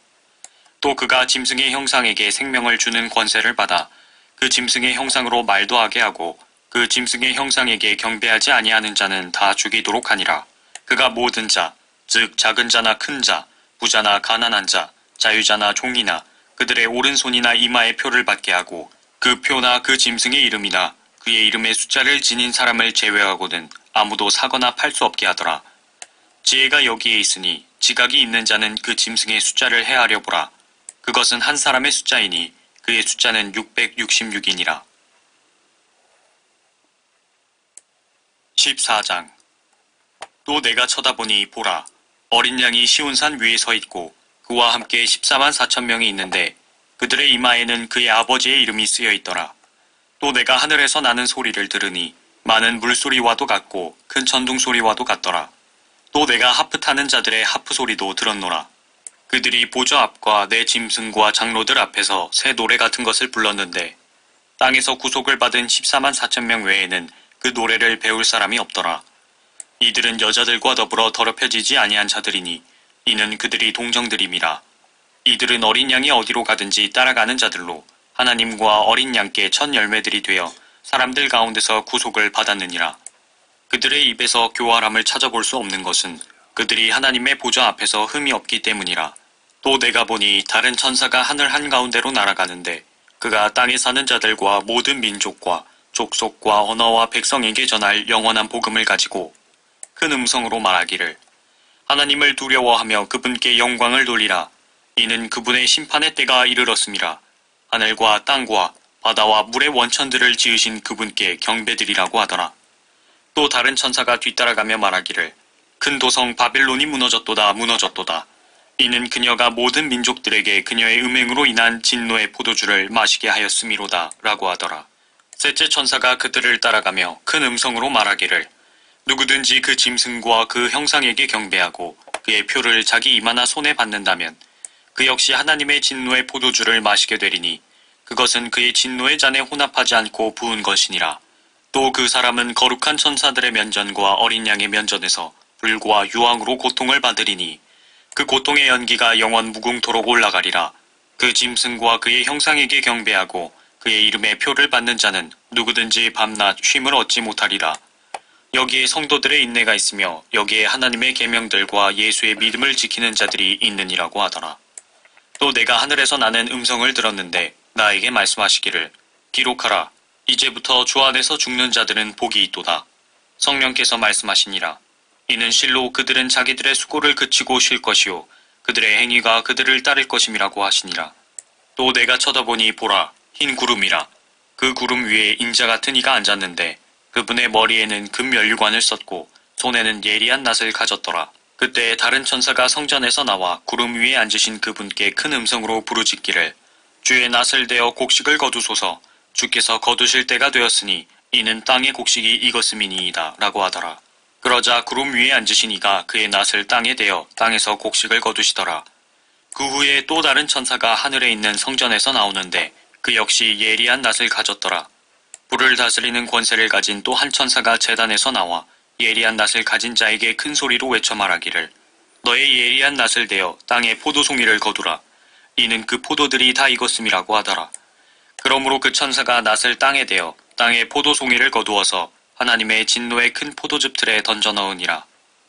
또 그가 짐승의 형상에게 생명을 주는 권세를 받아 그 짐승의 형상으로 말도 하게 하고 그 짐승의 형상에게 경배하지 아니하는 자는 다 죽이도록 하니라. 그가 모든 자, 즉 작은 자나 큰 자, 부자나 가난한 자, 자유자나 종이나 그들의 오른손이나 이마에 표를 받게 하고 그 표나 그 짐승의 이름이나 그의 이름의 숫자를 지닌 사람을 제외하고는 아무도 사거나 팔 수 없게 하더라. 지혜가 여기에 있으니 지각이 있는 자는 그 짐승의 숫자를 헤아려 보라. 그것은 한 사람의 숫자이니 그의 숫자는 666이니라. 14장. 또 내가 쳐다보니 보라, 어린 양이 시온산 위에 서 있고 그와 함께 14만 4천 명이 있는데 그들의 이마에는 그의 아버지의 이름이 쓰여 있더라. 또 내가 하늘에서 나는 소리를 들으니 많은 물소리와도 같고 큰 천둥소리와도 같더라. 또 내가 하프 타는 자들의 하프 소리도 들었노라. 그들이 보좌 앞과 내 짐승과 장로들 앞에서 새 노래 같은 것을 불렀는데 땅에서 구속을 받은 14만 4천 명 외에는 그 노래를 배울 사람이 없더라. 이들은 여자들과 더불어 더럽혀지지 아니한 자들이니 이는 그들이 동정들임이라. 이들은 어린 양이 어디로 가든지 따라가는 자들로 하나님과 어린 양께 첫 열매들이 되어 사람들 가운데서 구속을 받았느니라. 그들의 입에서 교활함을 찾아볼 수 없는 것은 그들이 하나님의 보좌 앞에서 흠이 없기 때문이라. 또 내가 보니 다른 천사가 하늘 한가운데로 날아가는데 그가 땅에 사는 자들과 모든 민족과 족속과 언어와 백성에게 전할 영원한 복음을 가지고 큰 음성으로 말하기를 하나님을 두려워하며 그분께 영광을 돌리라. 이는 그분의 심판의 때가 이르렀음이라. 하늘과 땅과 바다와 물의 원천들을 지으신 그분께 경배드리라고 하더라. 또 다른 천사가 뒤따라가며 말하기를 큰 도성 바벨론이 무너졌도다 무너졌도다. 이는 그녀가 모든 민족들에게 그녀의 음행으로 인한 진노의 포도주를 마시게 하였음이로다 라고 하더라. 셋째 천사가 그들을 따라가며 큰 음성으로 말하기를 누구든지 그 짐승과 그 형상에게 경배하고 그의 표를 자기 이마나 손에 받는다면 그 역시 하나님의 진노의 포도주를 마시게 되리니 그것은 그의 진노의 잔에 혼합하지 않고 부은 것이니라. 또 그 사람은 거룩한 천사들의 면전과 어린 양의 면전에서 불과 유황으로 고통을 받으리니 그 고통의 연기가 영원 무궁토록 올라가리라. 그 짐승과 그의 형상에게 경배하고 그의 이름의 표를 받는 자는 누구든지 밤낮 쉼을 얻지 못하리라. 여기에 성도들의 인내가 있으며 여기에 하나님의 계명들과 예수의 믿음을 지키는 자들이 있느니라고 하더라. 또 내가 하늘에서 나는 음성을 들었는데 나에게 말씀하시기를 기록하라. 이제부터 주 안에서 죽는 자들은 복이 있도다. 성령께서 말씀하시니라. 이는 실로 그들은 자기들의 수고를 그치고 쉴 것이요 그들의 행위가 그들을 따를 것임이라고 하시니라. 또 내가 쳐다보니 보라, 흰 구름이라. 그 구름 위에 인자 같은 이가 앉았는데 그분의 머리에는 금면류관을 썼고 손에는 예리한 낫을 가졌더라. 그때 다른 천사가 성전에서 나와 구름 위에 앉으신 그분께 큰 음성으로 부르짖기를 주의 낫을 대어 곡식을 거두소서. 주께서 거두실 때가 되었으니 이는 땅의 곡식이 익었음이니이다 라고 하더라. 그러자 구름 위에 앉으신 이가 그의 낫을 땅에 대어 땅에서 곡식을 거두시더라. 그 후에 또 다른 천사가 하늘에 있는 성전에서 나오는데 그 역시 예리한 낫을 가졌더라. 불을 다스리는 권세를 가진 또 한 천사가 제단에서 나와 예리한 낫을 가진 자에게 큰 소리로 외쳐 말하기를 너의 예리한 낫을 대어 땅에 포도송이를 거두라. 이는 그 포도들이 다 익었음이라고 하더라. 그러므로 그 천사가 낫을 땅에 대어 땅에 포도송이를 거두어서 하나님의 진노의 큰 포도즙 틀에 던져 넣으니라.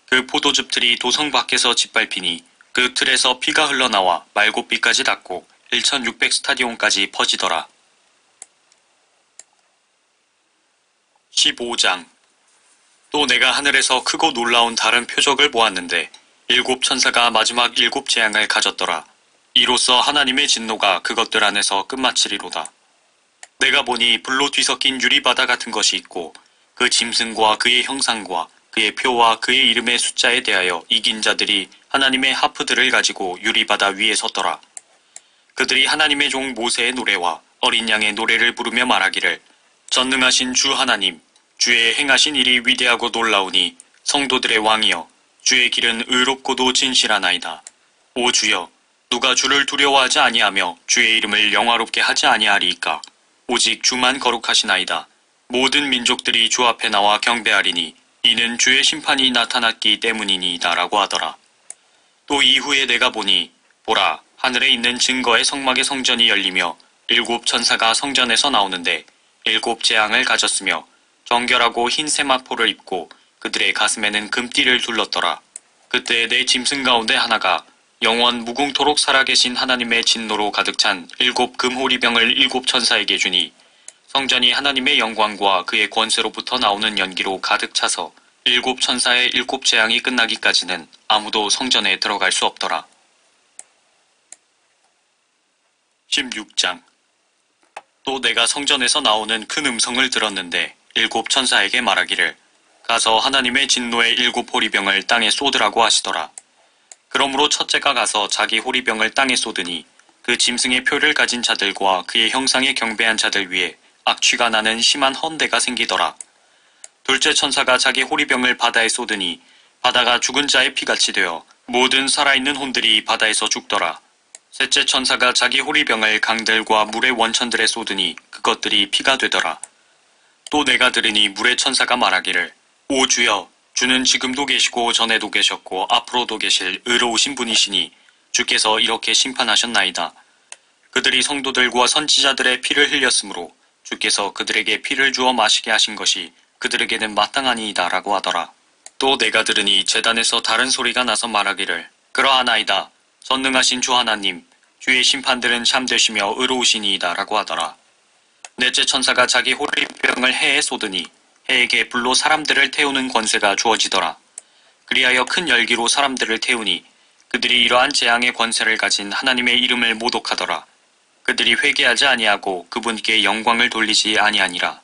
그 포도즙 틀이 도성 밖에서 짓밟히니 그 틀에서 피가 흘러나와 말곶비까지 닿고 1600 스타디온까지 퍼지더라. 15장. 또 내가 하늘에서 크고 놀라운 다른 표적을 보았는데 일곱 천사가 마지막 일곱 재앙을 가졌더라. 이로써 하나님의 진노가 그것들 안에서 끝마치리로다. 내가 보니 불로 뒤섞인 유리바다 같은 것이 있고 그 짐승과 그의 형상과 그의 표와 그의 이름의 숫자에 대하여 이긴 자들이 하나님의 하프들을 가지고 유리바다 위에 섰더라. 그들이 하나님의 종 모세의 노래와 어린 양의 노래를 부르며 말하기를 전능하신 주 하나님, 주의 행하신 일이 위대하고 놀라우니 성도들의 왕이여, 주의 길은 의롭고도 진실하나이다. 오 주여, 누가 주를 두려워하지 아니하며 주의 이름을 영화롭게 하지 아니하리이까. 오직 주만 거룩하시나이다. 모든 민족들이 주 앞에 나와 경배하리니 이는 주의 심판이 나타났기 때문이니이다 라고 하더라. 또 이후에 내가 보니 보라, 하늘에 있는 증거의 성막의 성전이 열리며 일곱 천사가 성전에서 나오는데 일곱 재앙을 가졌으며 정결하고 흰 세마포를 입고 그들의 가슴에는 금띠를 둘렀더라. 그때 내 짐승 가운데 하나가 영원 무궁토록 살아계신 하나님의 진노로 가득 찬 일곱 금호리병을 일곱 천사에게 주니 성전이 하나님의 영광과 그의 권세로부터 나오는 연기로 가득 차서 일곱 천사의 일곱 재앙이 끝나기까지는 아무도 성전에 들어갈 수 없더라. 16장. 또 내가 성전에서 나오는 큰 음성을 들었는데 일곱 천사에게 말하기를 가서 하나님의 진노의 일곱 호리병을 땅에 쏟으라고 하시더라. 그러므로 첫째가 가서 자기 호리병을 땅에 쏟으니 그 짐승의 표를 가진 자들과 그의 형상에 경배한 자들 위에 악취가 나는 심한 헌대가 생기더라. 둘째 천사가 자기 호리병을 바다에 쏟으니 바다가 죽은 자의 피같이 되어 모든 살아있는 혼들이 바다에서 죽더라. 셋째 천사가 자기 호리병을 강들과 물의 원천들에 쏟으니 그것들이 피가 되더라. 또 내가 들으니 물의 천사가 말하기를 오 주여, 주는 지금도 계시고 전에도 계셨고 앞으로도 계실 의로우신 분이시니 주께서 이렇게 심판하셨나이다. 그들이 성도들과 선지자들의 피를 흘렸으므로 주께서 그들에게 피를 주어 마시게 하신 것이 그들에게는 마땅하니이다 라고 하더라. 또 내가 들으니 제단에서 다른 소리가 나서 말하기를 그러하나이다. 전능하신 주 하나님, 주의 심판들은 참되시며 의로우시니이다 라고 하더라. 넷째 천사가 자기 호리병을 해에 쏟으니 해에게 불로 사람들을 태우는 권세가 주어지더라. 그리하여 큰 열기로 사람들을 태우니 그들이 이러한 재앙의 권세를 가진 하나님의 이름을 모독하더라. 그들이 회개하지 아니하고 그분께 영광을 돌리지 아니하니라.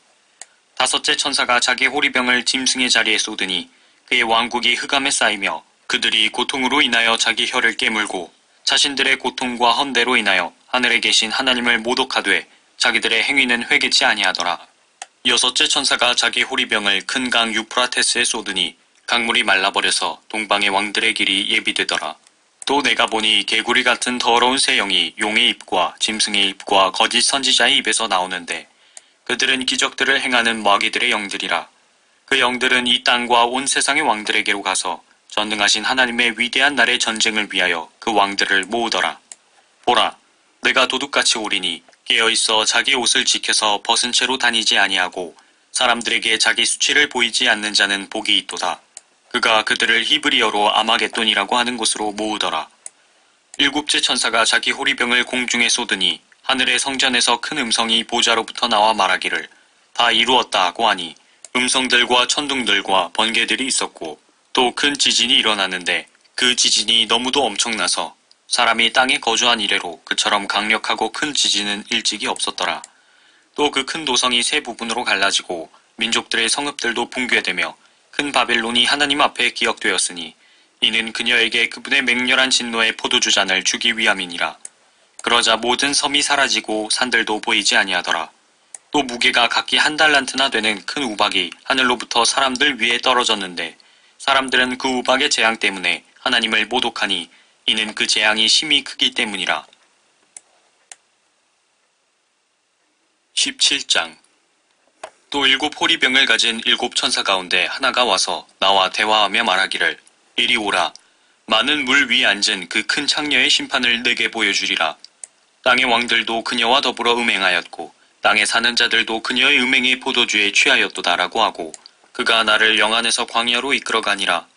다섯째 천사가 자기 호리병을 짐승의 자리에 쏟으니 그의 왕국이 흑암에 쌓이며 그들이 고통으로 인하여 자기 혀를 깨물고 자신들의 고통과 헌대로 인하여 하늘에 계신 하나님을 모독하되 자기들의 행위는 회개치 아니하더라. 여섯째 천사가 자기 호리병을 큰 강 유프라테스에 쏟으니 강물이 말라버려서 동방의 왕들의 길이 예비되더라. 또 내가 보니 개구리 같은 더러운 새 영이 용의 입과 짐승의 입과 거짓 선지자의 입에서 나오는데 그들은 기적들을 행하는 마귀들의 영들이라. 그 영들은 이 땅과 온 세상의 왕들에게로 가서 전능하신 하나님의 위대한 날의 전쟁을 위하여 그 왕들을 모으더라. 보라, 내가 도둑같이 오리니 깨어있어 자기 옷을 지켜서 벗은 채로 다니지 아니하고 사람들에게 자기 수치를 보이지 않는 자는 복이 있도다. 그가 그들을 히브리어로 아마겟돈이라고 하는 곳으로 모으더라. 일곱째 천사가 자기 호리병을 공중에 쏟으니 하늘의 성전에서 큰 음성이 보좌로부터 나와 말하기를 다 이루었다 하고 하니 음성들과 천둥들과 번개들이 있었고 또 큰 지진이 일어났는데 그 지진이 너무도 엄청나서 사람이 땅에 거주한 이래로 그처럼 강력하고 큰 지진은 일찍이 없었더라. 또 그 큰 도성이 세 부분으로 갈라지고 민족들의 성읍들도 붕괴되며 큰 바벨론이 하나님 앞에 기억되었으니 이는 그녀에게 그분의 맹렬한 진노의 포도주 잔을 주기 위함이니라. 그러자 모든 섬이 사라지고 산들도 보이지 아니하더라. 또 무게가 각기 1달란트나 되는 큰 우박이 하늘로부터 사람들 위에 떨어졌는데 사람들은 그 우박의 재앙 때문에 하나님을 모독하니 이는 그 재앙이 심히 크기 때문이라. 17장. 또 7 호리병을 가진 7 천사 가운데 하나가 와서 나와 대화하며 말하기를 이리 오라. 많은 물 위에 앉은 그 큰 창녀의 심판을 내게 보여주리라. 땅의 왕들도 그녀와 더불어 음행하였고 땅에 사는 자들도 그녀의 음행의 포도주에 취하였도다라고 하고 그가 나를 영안에서 광야로 이끌어가니라.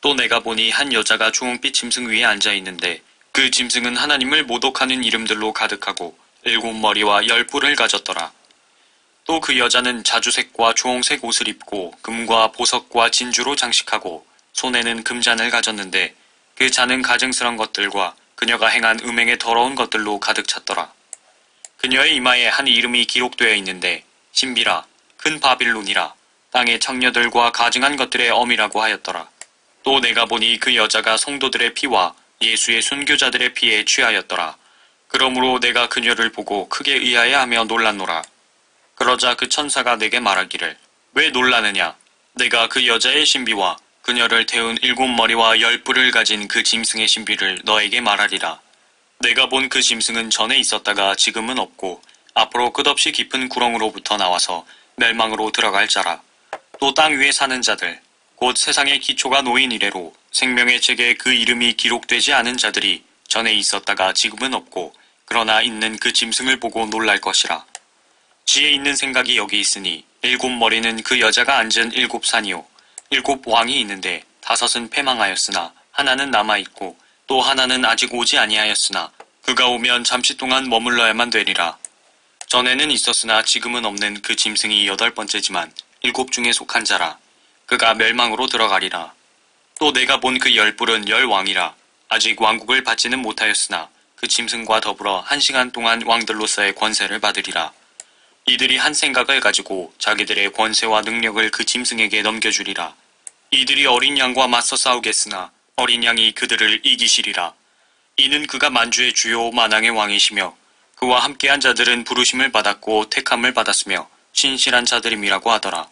또 내가 보니 한 여자가 주홍빛 짐승 위에 앉아있는데 그 짐승은 하나님을 모독하는 이름들로 가득하고 7 머리와 10 뿔을 가졌더라. 또 그 여자는 자주색과 주홍색 옷을 입고 금과 보석과 진주로 장식하고 손에는 금잔을 가졌는데 그 잔은 가증스런 것들과 그녀가 행한 음행의 더러운 것들로 가득 찼더라. 그녀의 이마에 한 이름이 기록되어 있는데 신비라 큰 바빌론이라 땅의 창녀들과 가증한 것들의 어미라고 하였더라. 또 내가 보니 그 여자가 성도들의 피와 예수의 순교자들의 피에 취하였더라. 그러므로 내가 그녀를 보고 크게 의아해하며 놀랐노라. 그러자 그 천사가 내게 말하기를 왜 놀라느냐? 내가 그 여자의 신비와 그녀를 태운 7 머리와 10 뿔을 가진 그 짐승의 신비를 너에게 말하리라. 내가 본 그 짐승은 전에 있었다가 지금은 없고 앞으로 끝없이 깊은 구렁으로부터 나와서 멸망으로 들어갈 자라. 또 땅 위에 사는 자들 곧 세상의 기초가 놓인 이래로 생명의 책에 그 이름이 기록되지 않은 자들이 전에 있었다가 지금은 없고 그러나 있는 그 짐승을 보고 놀랄 것이라. 지혜 있는 생각이 여기 있으니 7 머리는 그 여자가 앉은 7 산이요 7 왕이 있는데 5은 패망하였으나 하나는 남아있고 또 하나는 아직 오지 아니하였으나 그가 오면 잠시 동안 머물러야만 되리라. 전에는 있었으나 지금은 없는 그 짐승이 8번째지만 7 중에 속한 자라. 그가 멸망으로 들어가리라. 또 내가 본 그 10 뿔은 10 왕이라. 아직 왕국을 받지는 못하였으나 그 짐승과 더불어 1시간 동안 왕들로서의 권세를 받으리라. 이들이 한 생각을 가지고 자기들의 권세와 능력을 그 짐승에게 넘겨주리라. 이들이 어린 양과 맞서 싸우겠으나 어린 양이 그들을 이기시리라. 이는 그가 만주의 주요 만왕의 왕이시며 그와 함께한 자들은 부르심을 받았고 택함을 받았으며 신실한 자들임이라고 하더라.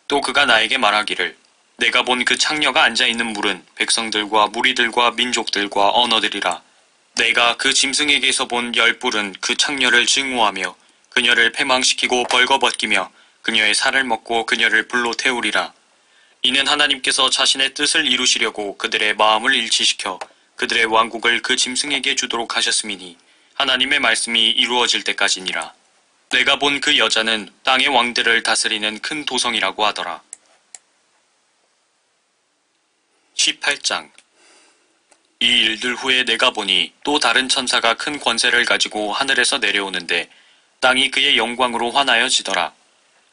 또 그가 나에게 말하기를 내가 본 그 창녀가 앉아있는 물은 백성들과 무리들과 민족들과 언어들이라. 내가 그 짐승에게서 본 10 뿔은 그 창녀를 증오하며 그녀를 패망시키고 벌거벗기며 그녀의 살을 먹고 그녀를 불로 태우리라. 이는 하나님께서 자신의 뜻을 이루시려고 그들의 마음을 일치시켜 그들의 왕국을 그 짐승에게 주도록 하셨음이니 하나님의 말씀이 이루어질 때까지니라. 내가 본 그 여자는 땅의 왕들을 다스리는 큰 도성이라고 하더라. 18장. 이 일들 후에 내가 보니 또 다른 천사가 큰 권세를 가지고 하늘에서 내려오는데 땅이 그의 영광으로 환하여지더라.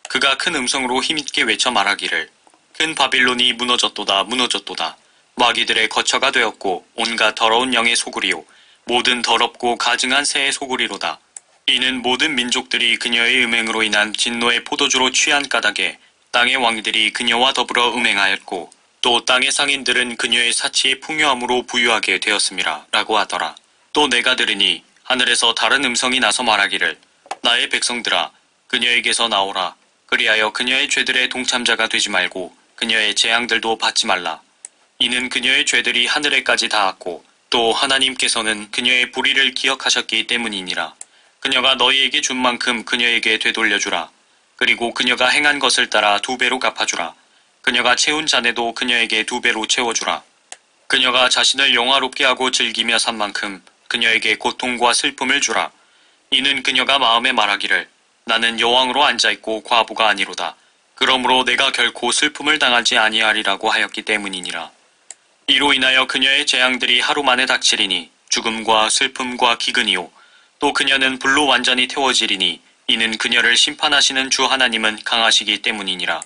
그가 큰 음성으로 힘있게 외쳐 말하기를 큰 바빌론이 무너졌도다 무너졌도다. 마귀들의 거처가 되었고 온갖 더러운 영의 소굴이요 모든 더럽고 가증한 새의 소굴이로다. 이는 모든 민족들이 그녀의 음행으로 인한 진노의 포도주로 취한 까닭에 땅의 왕들이 그녀와 더불어 음행하였고 또 땅의 상인들은 그녀의 사치의 풍요함으로 부유하게 되었음이라 라고 하더라. 또 내가 들으니 하늘에서 다른 음성이 나서 말하기를 나의 백성들아 그녀에게서 나오라. 그리하여 그녀의 죄들의 동참자가 되지 말고 그녀의 재앙들도 받지 말라. 이는 그녀의 죄들이 하늘에까지 닿았고 또 하나님께서는 그녀의 불의를 기억하셨기 때문이니라. 그녀가 너희에게 준 만큼 그녀에게 되돌려주라. 그리고 그녀가 행한 것을 따라 2배로 갚아주라. 그녀가 채운 잔에도 그녀에게 2배로 채워주라. 그녀가 자신을 영화롭게 하고 즐기며 산 만큼 그녀에게 고통과 슬픔을 주라. 이는 그녀가 마음에 말하기를 나는 여왕으로 앉아있고 과부가 아니로다. 그러므로 내가 결코 슬픔을 당하지 아니하리라고 하였기 때문이니라. 이로 인하여 그녀의 재앙들이 하루 만에 닥치리니 죽음과 슬픔과 기근이요 또 그녀는 불로 완전히 태워지리니 이는 그녀를 심판하시는 주 하나님은 강하시기 때문이니라.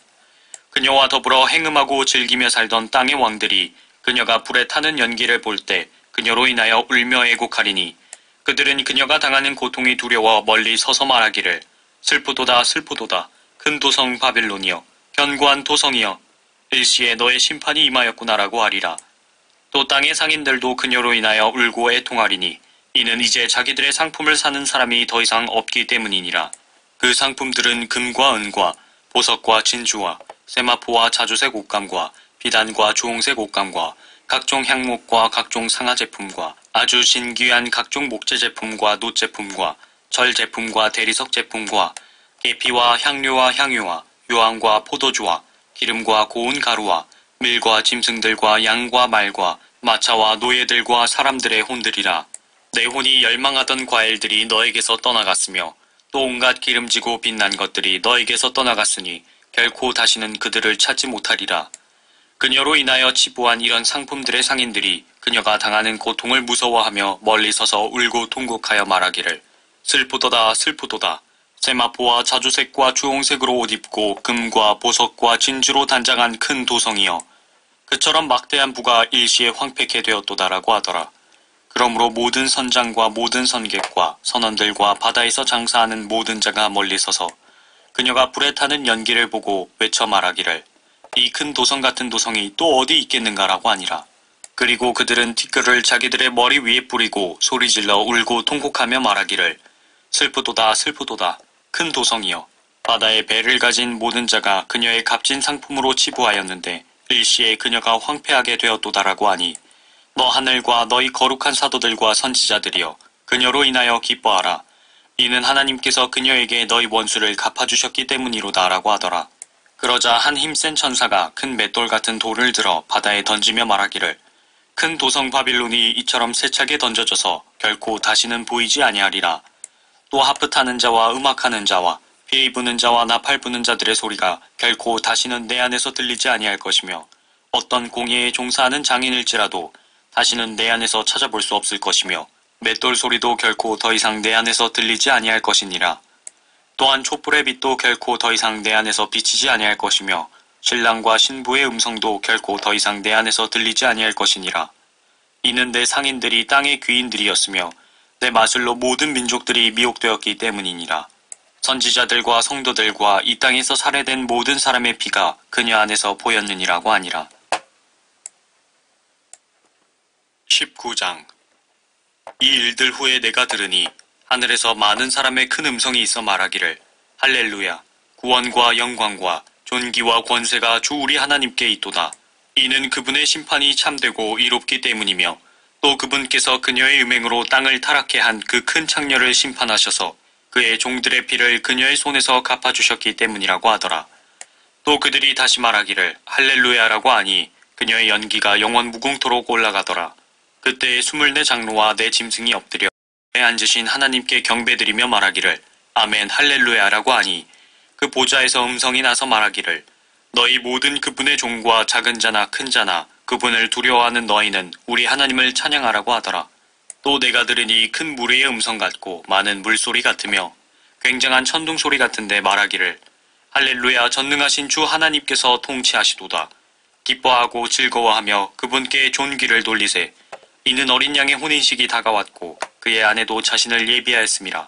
그녀와 더불어 행음하고 즐기며 살던 땅의 왕들이 그녀가 불에 타는 연기를 볼 때 그녀로 인하여 울며 애곡하리니 그들은 그녀가 당하는 고통이 두려워 멀리 서서 말하기를 슬프도다 슬프도다 큰 도성 바빌론이여 견고한 도성이여 일시에 너의 심판이 임하였구나라고 하리라. 또 땅의 상인들도 그녀로 인하여 울고 애통하리니 이는 이제 자기들의 상품을 사는 사람이 더 이상 없기 때문이니라. 그 상품들은 금과 은과 보석과 진주와 세마포와 자주색 옷감과 비단과 주홍색 옷감과 각종 향목과 각종 상하 제품과 아주 진귀한 각종 목재 제품과 놋 제품과 절 제품과 대리석 제품과 계피와 향료와 향유와 유황과 포도주와 기름과 고운 가루와 밀과 짐승들과 양과 말과 마차와 노예들과 사람들의 혼들이라. 내 혼이 열망하던 과일들이 너에게서 떠나갔으며 또 온갖 기름지고 빛난 것들이 너에게서 떠나갔으니 결코 다시는 그들을 찾지 못하리라. 그녀로 인하여 치부한 이런 상품들의 상인들이 그녀가 당하는 고통을 무서워하며 멀리 서서 울고 통곡하여 말하기를 슬프도다 슬프도다. 세마포와 자주색과 주홍색으로 옷 입고 금과 보석과 진주로 단장한 큰 도성이여 그처럼 막대한 부가 일시에 황폐케 되었도다라고 하더라. 그러므로 모든 선장과 모든 선객과 선원들과 바다에서 장사하는 모든 자가 멀리 서서 그녀가 불에 타는 연기를 보고 외쳐 말하기를 이 큰 도성 같은 도성이 또 어디 있겠는가라고 하니라. 그리고 그들은 티끌을 자기들의 머리 위에 뿌리고 소리질러 울고 통곡하며 말하기를 슬프도다 슬프도다 큰 도성이여 바다에 배를 가진 모든 자가 그녀의 값진 상품으로 치부하였는데 일시에 그녀가 황폐하게 되었도다라고 하니 너 하늘과 너희 거룩한 사도들과 선지자들이여 그녀로 인하여 기뻐하라. 이는 하나님께서 그녀에게 너희 원수를 갚아주셨기 때문이로다라고 하더라. 그러자 한 힘센 천사가 큰 맷돌 같은 돌을 들어 바다에 던지며 말하기를 큰 도성 바빌론이 이처럼 세차게 던져져서 결코 다시는 보이지 아니하리라. 또 하프 타는 자와 음악하는 자와 비에 부는 자와 나팔 부는 자들의 소리가 결코 다시는 내 안에서 들리지 아니할 것이며 어떤 공예에 종사하는 장인일지라도 다시는 내 안에서 찾아볼 수 없을 것이며 맷돌 소리도 결코 더 이상 내 안에서 들리지 아니할 것이니라. 또한 촛불의 빛도 결코 더 이상 내 안에서 비치지 아니할 것이며 신랑과 신부의 음성도 결코 더 이상 내 안에서 들리지 아니할 것이니라. 이는 내 상인들이 땅의 귀인들이었으며 내 마술로 모든 민족들이 미혹되었기 때문이니라. 선지자들과 성도들과 이 땅에서 살해된 모든 사람의 피가 그녀 안에서 보였느니라고 하니라. 19장. 이 일들 후에 내가 들으니 하늘에서 많은 사람의 큰 음성이 있어 말하기를 할렐루야 구원과 영광과 존귀와 권세가 주 우리 하나님께 있도다. 이는 그분의 심판이 참되고 이롭기 때문이며 또 그분께서 그녀의 음행으로 땅을 타락케 한 그 큰 창녀를 심판하셔서 그의 종들의 피를 그녀의 손에서 갚아주셨기 때문이라고 하더라. 또 그들이 다시 말하기를 할렐루야라고 하니 그녀의 연기가 영원 무궁토록 올라가더라. 그때 24 장로와 내 짐승이 엎드려 에 앉으신 하나님께 경배드리며 말하기를 아멘 할렐루야라고 하니 그 보좌에서 음성이 나서 말하기를 너희 모든 그분의 종과 작은 자나 큰 자나 그분을 두려워하는 너희는 우리 하나님을 찬양하라고 하더라. 또 내가 들으니 큰 무리의 음성 같고 많은 물소리 같으며 굉장한 천둥 소리 같은데 말하기를 할렐루야 전능하신 주 하나님께서 통치하시도다. 기뻐하고 즐거워하며 그분께 존귀를 돌리세. 이는 어린 양의 혼인식이 다가왔고 그의 아내도 자신을 예비하였음이라.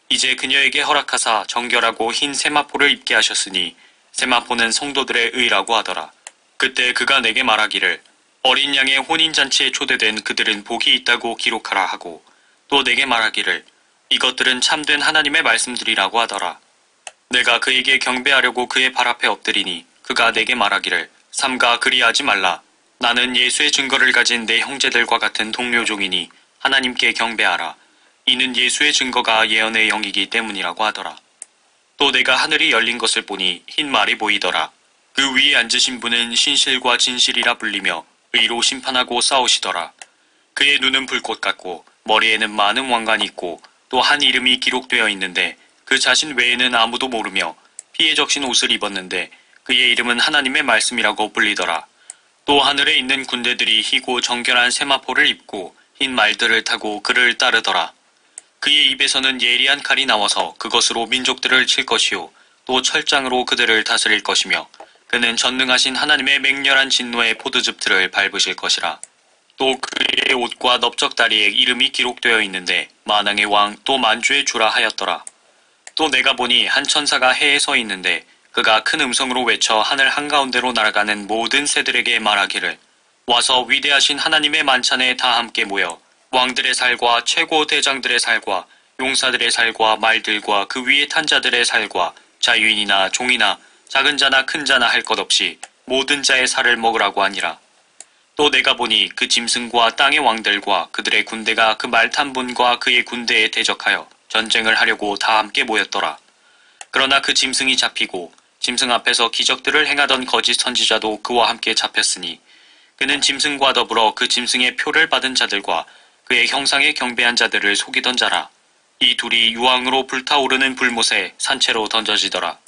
이제 그녀에게 허락하사 정결하고 흰 세마포를 입게 하셨으니 세마포는 성도들의 의라고 하더라. 그때 그가 내게 말하기를 어린 양의 혼인잔치에 초대된 그들은 복이 있다고 기록하라 하고 또 내게 말하기를 이것들은 참된 하나님의 말씀들이라고 하더라. 내가 그에게 경배하려고 그의 발 앞에 엎드리니 그가 내게 말하기를 삼가 그리하지 말라. 나는 예수의 증거를 가진 내 형제들과 같은 동료종이니 하나님께 경배하라. 이는 예수의 증거가 예언의 영이기 때문이라고 하더라. 또 내가 하늘이 열린 것을 보니 흰 말이 보이더라. 그 위에 앉으신 분은 신실과 진실이라 불리며 의로 심판하고 싸우시더라. 그의 눈은 불꽃 같고 머리에는 많은 왕관이 있고 또 한 이름이 기록되어 있는데 그 자신 외에는 아무도 모르며 피에 적신 옷을 입었는데 그의 이름은 하나님의 말씀이라고 불리더라. 또 하늘에 있는 군대들이 희고 정결한 세마포를 입고 흰 말들을 타고 그를 따르더라. 그의 입에서는 예리한 칼이 나와서 그것으로 민족들을 칠 것이요 또 철장으로 그들을 다스릴 것이며 그는 전능하신 하나님의 맹렬한 진노의 포도즙 틀을 밟으실 것이라. 또 그의 옷과 넓적다리에 이름이 기록되어 있는데 만왕의 왕 또 만주의 주라 하였더라. 또 내가 보니 한 천사가 해에 서 있는데 그가 큰 음성으로 외쳐 하늘 한가운데로 날아가는 모든 새들에게 말하기를 와서 위대하신 하나님의 만찬에 다 함께 모여 왕들의 살과 최고 대장들의 살과 용사들의 살과 말들과 그 위에 탄 자들의 살과 자유인이나 종이나 작은 자나 큰 자나 할 것 없이 모든 자의 살을 먹으라고 하니라. 또 내가 보니 그 짐승과 땅의 왕들과 그들의 군대가 그 말 탄 분과 그의 군대에 대적하여 전쟁을 하려고 다 함께 모였더라. 그러나 그 짐승이 잡히고 짐승 앞에서 기적들을 행하던 거짓 선지자도 그와 함께 잡혔으니 그는 짐승과 더불어 그 짐승의 표를 받은 자들과 그의 형상에 경배한 자들을 속이던 자라. 이 둘이 유황으로 불타오르는 불못에 산채로 던져지더라.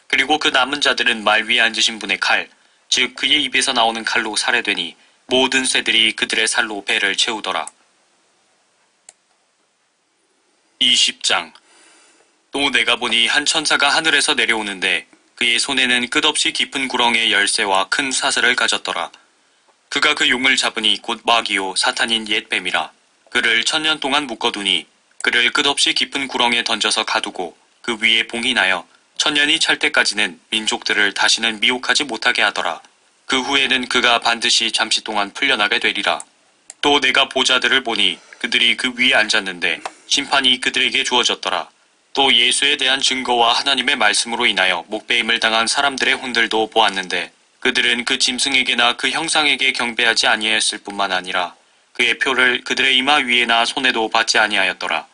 그리고 그 남은 자들은 말 위에 앉으신 분의 칼, 즉 그의 입에서 나오는 칼로 살해되니 모든 새들이 그들의 살로 배를 채우더라. 20장. 또 내가 보니 한 천사가 하늘에서 내려오는데 그의 손에는 끝없이 깊은 구렁의 열쇠와 큰 사슬을 가졌더라. 그가 그 용을 잡으니 곧 마귀요 사탄인 옛 뱀이라. 그를 1000년 동안 묶어두니 그를 끝없이 깊은 구렁에 던져서 가두고 그 위에 봉이 나여 1000년이 찰 때까지는 민족들을 다시는 미혹하지 못하게 하더라. 그 후에는 그가 반드시 잠시 동안 풀려나게 되리라. 또 내가 보자들을 보니 그들이 그 위에 앉았는데 심판이 그들에게 주어졌더라. 또 예수에 대한 증거와 하나님의 말씀으로 인하여 목배임을 당한 사람들의 혼들도 보았는데 그들은 그 짐승에게나 그 형상에게 경배하지 아니하였을 뿐만 아니라 그의 표를 그들의 이마 위에나 손에도 받지 아니하였더라.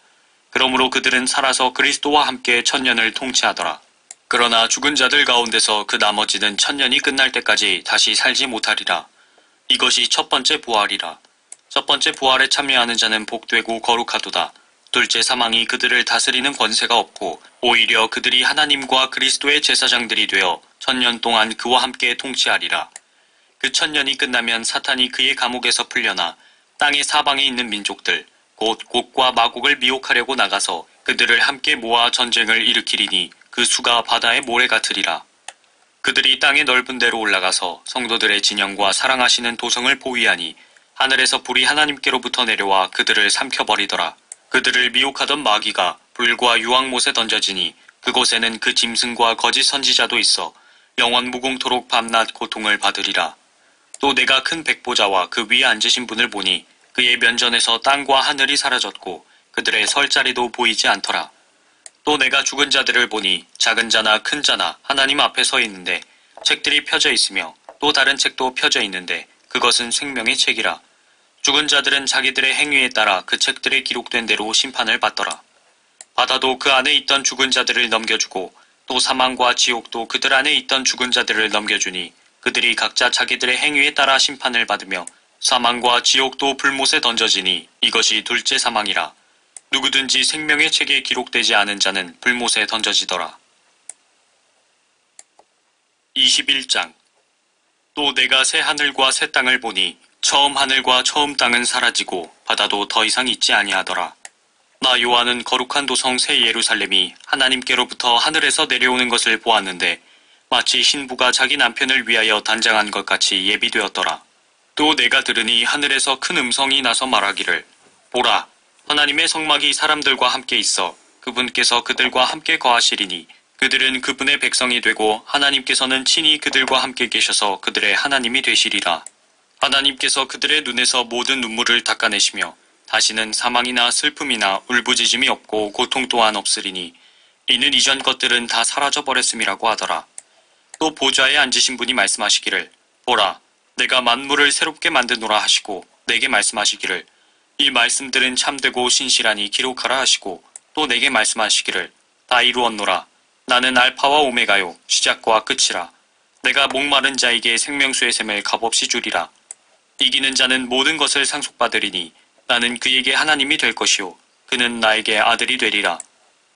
그러므로 그들은 살아서 그리스도와 함께 1000년을 통치하더라. 그러나 죽은 자들 가운데서 그 나머지는 1000년이 끝날 때까지 다시 살지 못하리라. 이것이 첫 번째 부활이라. 첫 번째 부활에 참여하는 자는 복되고 거룩하도다. 둘째 사망이 그들을 다스리는 권세가 없고 오히려 그들이 하나님과 그리스도의 제사장들이 되어 1000년 동안 그와 함께 통치하리라. 그 1000년이 끝나면 사탄이 그의 감옥에서 풀려나 땅의 사방에 있는 민족들 곧 곡과 마곡을 미혹하려고 나가서 그들을 함께 모아 전쟁을 일으키리니 그 수가 바다의 모래 같으리라. 그들이 땅의 넓은 데로 올라가서 성도들의 진영과 사랑하시는 도성을 포위하니 하늘에서 불이 하나님께로부터 내려와 그들을 삼켜버리더라. 그들을 미혹하던 마귀가 불과 유황못에 던져지니 그곳에는 그 짐승과 거짓 선지자도 있어 영원 무궁토록 밤낮 고통을 받으리라. 또 내가 큰 백보자와 그 위에 앉으신 분을 보니 그의 면전에서 땅과 하늘이 사라졌고 그들의 설 자리도 보이지 않더라. 또 내가 죽은 자들을 보니 작은 자나 큰 자나 하나님 앞에 서 있는데 책들이 펴져 있으며 또 다른 책도 펴져 있는데 그것은 생명의 책이라. 죽은 자들은 자기들의 행위에 따라 그 책들에 기록된 대로 심판을 받더라. 바다도 그 안에 있던 죽은 자들을 넘겨주고 또 사망과 지옥도 그들 안에 있던 죽은 자들을 넘겨주니 그들이 각자 자기들의 행위에 따라 심판을 받으며 사망과 지옥도 불못에 던져지니 이것이 둘째 사망이라. 누구든지 생명의 책에 기록되지 않은 자는 불못에 던져지더라. 21장. 또 내가 새 하늘과 새 땅을 보니 처음 하늘과 처음 땅은 사라지고 바다도 더 이상 있지 아니하더라. 나 요한은 거룩한 도성 새 예루살렘이 하나님께로부터 하늘에서 내려오는 것을 보았는데 마치 신부가 자기 남편을 위하여 단장한 것 같이 예비되었더라. 또 내가 들으니 하늘에서 큰 음성이 나서 말하기를 보라, 하나님의 성막이 사람들과 함께 있어 그분께서 그들과 함께 거하시리니 그들은 그분의 백성이 되고 하나님께서는 친히 그들과 함께 계셔서 그들의 하나님이 되시리라. 하나님께서 그들의 눈에서 모든 눈물을 닦아내시며 다시는 사망이나 슬픔이나 울부짖음이 없고 고통 또한 없으리니 이는 이전 것들은 다 사라져버렸음이라고 하더라. 또 보좌에 앉으신 분이 말씀하시기를 보라, 내가 만물을 새롭게 만드노라 하시고 내게 말씀하시기를 이 말씀들은 참되고 신실하니 기록하라 하시고 또 내게 말씀하시기를 다 이루었노라. 나는 알파와 오메가요 시작과 끝이라. 내가 목마른 자에게 생명수의 샘을 값없이 주리라. 이기는 자는 모든 것을 상속받으리니 나는 그에게 하나님이 될 것이요 그는 나에게 아들이 되리라.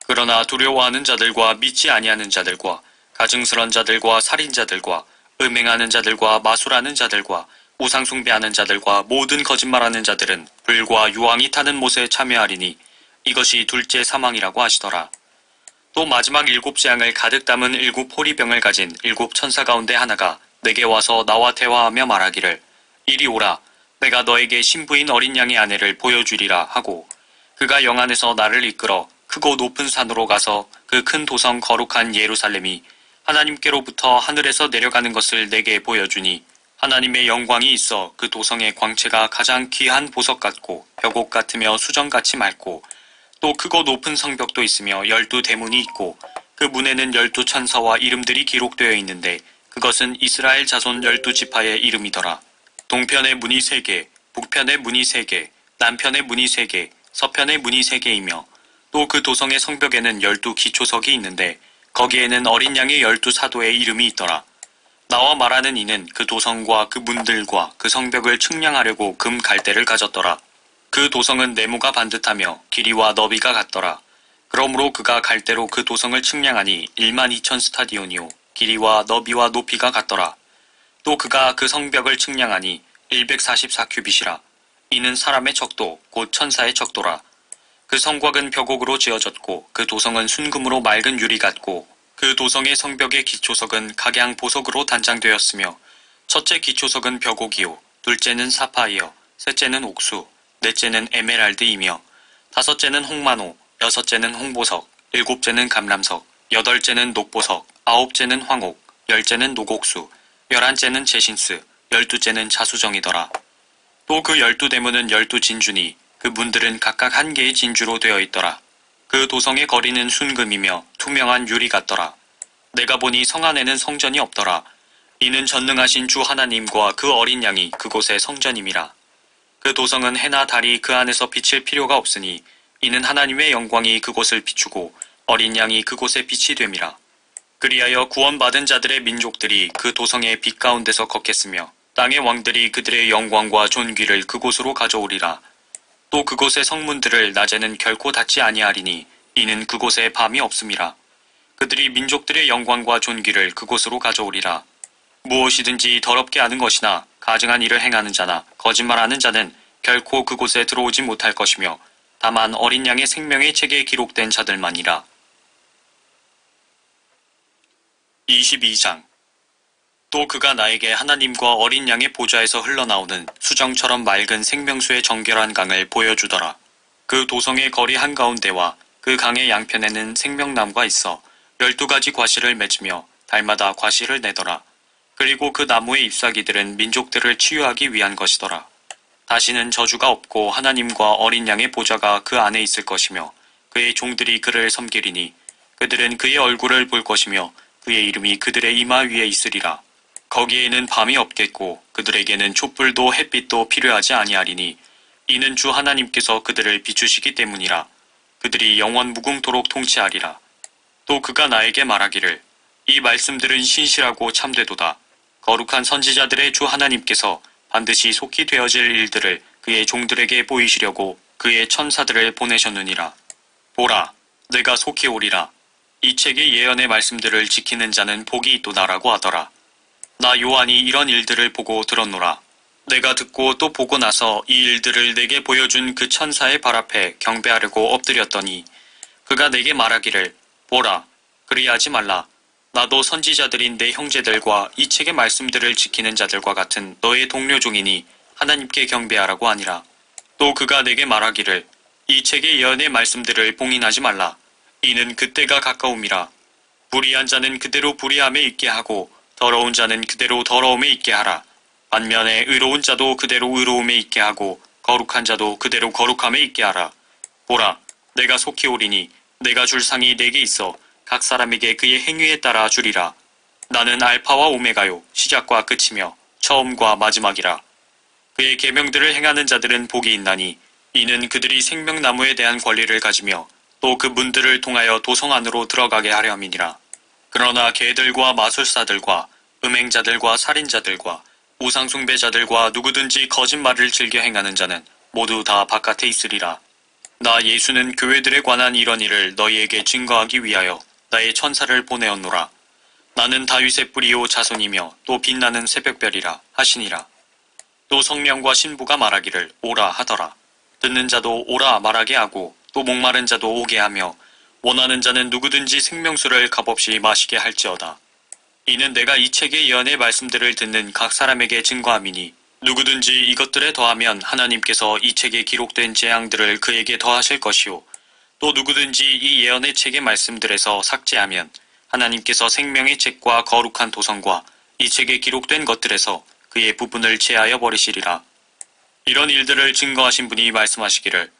그러나 두려워하는 자들과 믿지 아니하는 자들과 가증스런 자들과 살인자들과 음행하는 자들과 마술하는 자들과 우상숭배하는 자들과 모든 거짓말하는 자들은 불과 유황이 타는 못에 참여하리니 이것이 둘째 사망이라고 하시더라. 또 마지막 7 재앙을 가득 담은 7 호리병을 가진 7 천사 가운데 하나가 내게 와서 나와 대화하며 말하기를 이리 오라, 내가 너에게 신부인 어린 양의 아내를 보여주리라 하고 그가 영안에서 나를 이끌어 크고 높은 산으로 가서 그 큰 도성 거룩한 예루살렘이 하나님께로부터 하늘에서 내려가는 것을 내게 보여주니 하나님의 영광이 있어 그 도성의 광채가 가장 귀한 보석 같고 벽옥 같으며 수정같이 맑고 또 크고 높은 성벽도 있으며 12대문이 있고 그 문에는 12천사와 이름들이 기록되어 있는데 그것은 이스라엘 자손 12지파의 이름이더라. 동편의 문이 3개, 북편의 문이 3개, 남편의 문이 3개, 서편의 문이 3개이며 또 그 도성의 성벽에는 12기초석이 있는데 거기에는 어린 양의 12사도의 이름이 있더라. 나와 말하는 이는 그 도성과 그 문들과 그 성벽을 측량하려고 금 갈대를 가졌더라. 그 도성은 네모가 반듯하며 길이와 너비가 같더라. 그러므로 그가 갈대로 그 도성을 측량하니 12000 스타디온이요 길이와 너비와 높이가 같더라. 또 그가 그 성벽을 측량하니 144큐빗이라. 이는 사람의 척도 곧 천사의 척도라. 그 성곽은 벽옥으로 지어졌고 그 도성은 순금으로 맑은 유리 같고 그 도성의 성벽의 기초석은 각양 보석으로 단장되었으며 첫째 기초석은 벽옥이요 둘째는 사파이어 셋째는 옥수 넷째는 에메랄드이며 다섯째는 홍마노 여섯째는 홍보석 일곱째는 감람석 여덟째는 녹보석 아홉째는 황옥 열째는 녹옥수 열한째는 제신스 열두째는 자수정이더라. 또 그 12대문은 12진주니 그 문들은 각각 한 개의 진주로 되어 있더라. 그 도성의 거리는 순금이며 투명한 유리 같더라. 내가 보니 성 안에는 성전이 없더라. 이는 전능하신 주 하나님과 그 어린 양이 그곳의 성전임이라. 그 도성은 해나 달이 그 안에서 비칠 필요가 없으니 이는 하나님의 영광이 그곳을 비추고 어린 양이 그곳의 빛이 됨이라. 그리하여 구원받은 자들의 민족들이 그 도성의 빛 가운데서 걷겠으며 땅의 왕들이 그들의 영광과 존귀를 그곳으로 가져오리라. 또 그곳의 성문들을 낮에는 결코 닫지 아니하리니 이는 그곳에 밤이 없음이라. 그들이 민족들의 영광과 존귀를 그곳으로 가져오리라. 무엇이든지 더럽게 하는 것이나 가증한 일을 행하는 자나 거짓말하는 자는 결코 그곳에 들어오지 못할 것이며 다만 어린 양의 생명의 책에 기록된 자들만이라. 22장. 또 그가 나에게 하나님과 어린 양의 보좌에서 흘러나오는 수정처럼 맑은 생명수의 정결한 강을 보여주더라. 그 도성의 거리 한가운데와 그 강의 양편에는 생명나무가 있어 12가지 과실을 맺으며 달마다 과실을 내더라. 그리고 그 나무의 잎사귀들은 민족들을 치유하기 위한 것이더라. 다시는 저주가 없고 하나님과 어린 양의 보좌가 그 안에 있을 것이며 그의 종들이 그를 섬기리니 그들은 그의 얼굴을 볼 것이며 그의 이름이 그들의 이마 위에 있으리라. 거기에는 밤이 없겠고 그들에게는 촛불도 햇빛도 필요하지 아니하리니 이는 주 하나님께서 그들을 비추시기 때문이라. 그들이 영원 무궁토록 통치하리라. 또 그가 나에게 말하기를 이 말씀들은 신실하고 참되도다. 거룩한 선지자들의 주 하나님께서 반드시 속히 되어질 일들을 그의 종들에게 보이시려고 그의 천사들을 보내셨느니라. 보라, 내가 속히 오리라. 이 책의 예언의 말씀들을 지키는 자는 복이 있도다라고 하더라. 나 요한이 이런 일들을 보고 들었노라. 내가 듣고 또 보고 나서 이 일들을 내게 보여준 그 천사의 발 앞에 경배하려고 엎드렸더니 그가 내게 말하기를 보라, 그리하지 말라. 나도 선지자들인 내 형제들과 이 책의 말씀들을 지키는 자들과 같은 너의 동료 종이니 하나님께 경배하라고 하니라. 또 그가 내게 말하기를 이 책의 예언의 말씀들을 봉인하지 말라. 이는 그때가 가까움이라. 불의한 자는 그대로 불의함에 있게 하고 더러운 자는 그대로 더러움에 있게 하라. 반면에 의로운 자도 그대로 의로움에 있게 하고 거룩한 자도 그대로 거룩함에 있게 하라. 보라, 내가 속히 오리니 내가 줄 상이 내게 있어 각 사람에게 그의 행위에 따라 주리라. 나는 알파와 오메가요 시작과 끝이며 처음과 마지막이라. 그의 계명들을 행하는 자들은 복이 있나니 이는 그들이 생명나무에 대한 권리를 가지며 또 그 문들을 통하여 도성 안으로 들어가게 하렴이니라. 그러나 개들과 마술사들과 음행자들과 살인자들과 우상숭배자들과 누구든지 거짓말을 즐겨 행하는 자는 모두 다 바깥에 있으리라. 나 예수는 교회들에 관한 이런 일을 너희에게 증거하기 위하여 나의 천사를 보내었노라. 나는 다윗의 뿌리요 자손이며 또 빛나는 새벽별이라 하시니라. 또 성령과 신부가 말하기를 오라 하더라. 듣는 자도 오라 말하게 하고 또 목마른 자도 오게 하며 원하는 자는 누구든지 생명수를 값없이 마시게 할지어다. 이는 내가 이 책의 예언의 말씀들을 듣는 각 사람에게 증거함이니 누구든지 이것들에 더하면 하나님께서 이 책에 기록된 재앙들을 그에게 더하실 것이요 또 누구든지 이 예언의 책의 말씀들에서 삭제하면 하나님께서 생명의 책과 거룩한 도성과 이 책에 기록된 것들에서 그의 부분을 제하여 버리시리라. 이런 일들을 증거하신 분이 말씀하시기를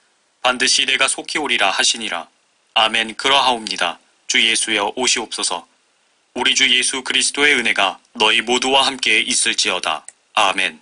반드시 내가 속히 오리라 하시니라. 아멘. 그러하옵니다. 주 예수여 오시옵소서. 우리 주 예수 그리스도의 은혜가 너희 모두와 함께 있을지어다. 아멘.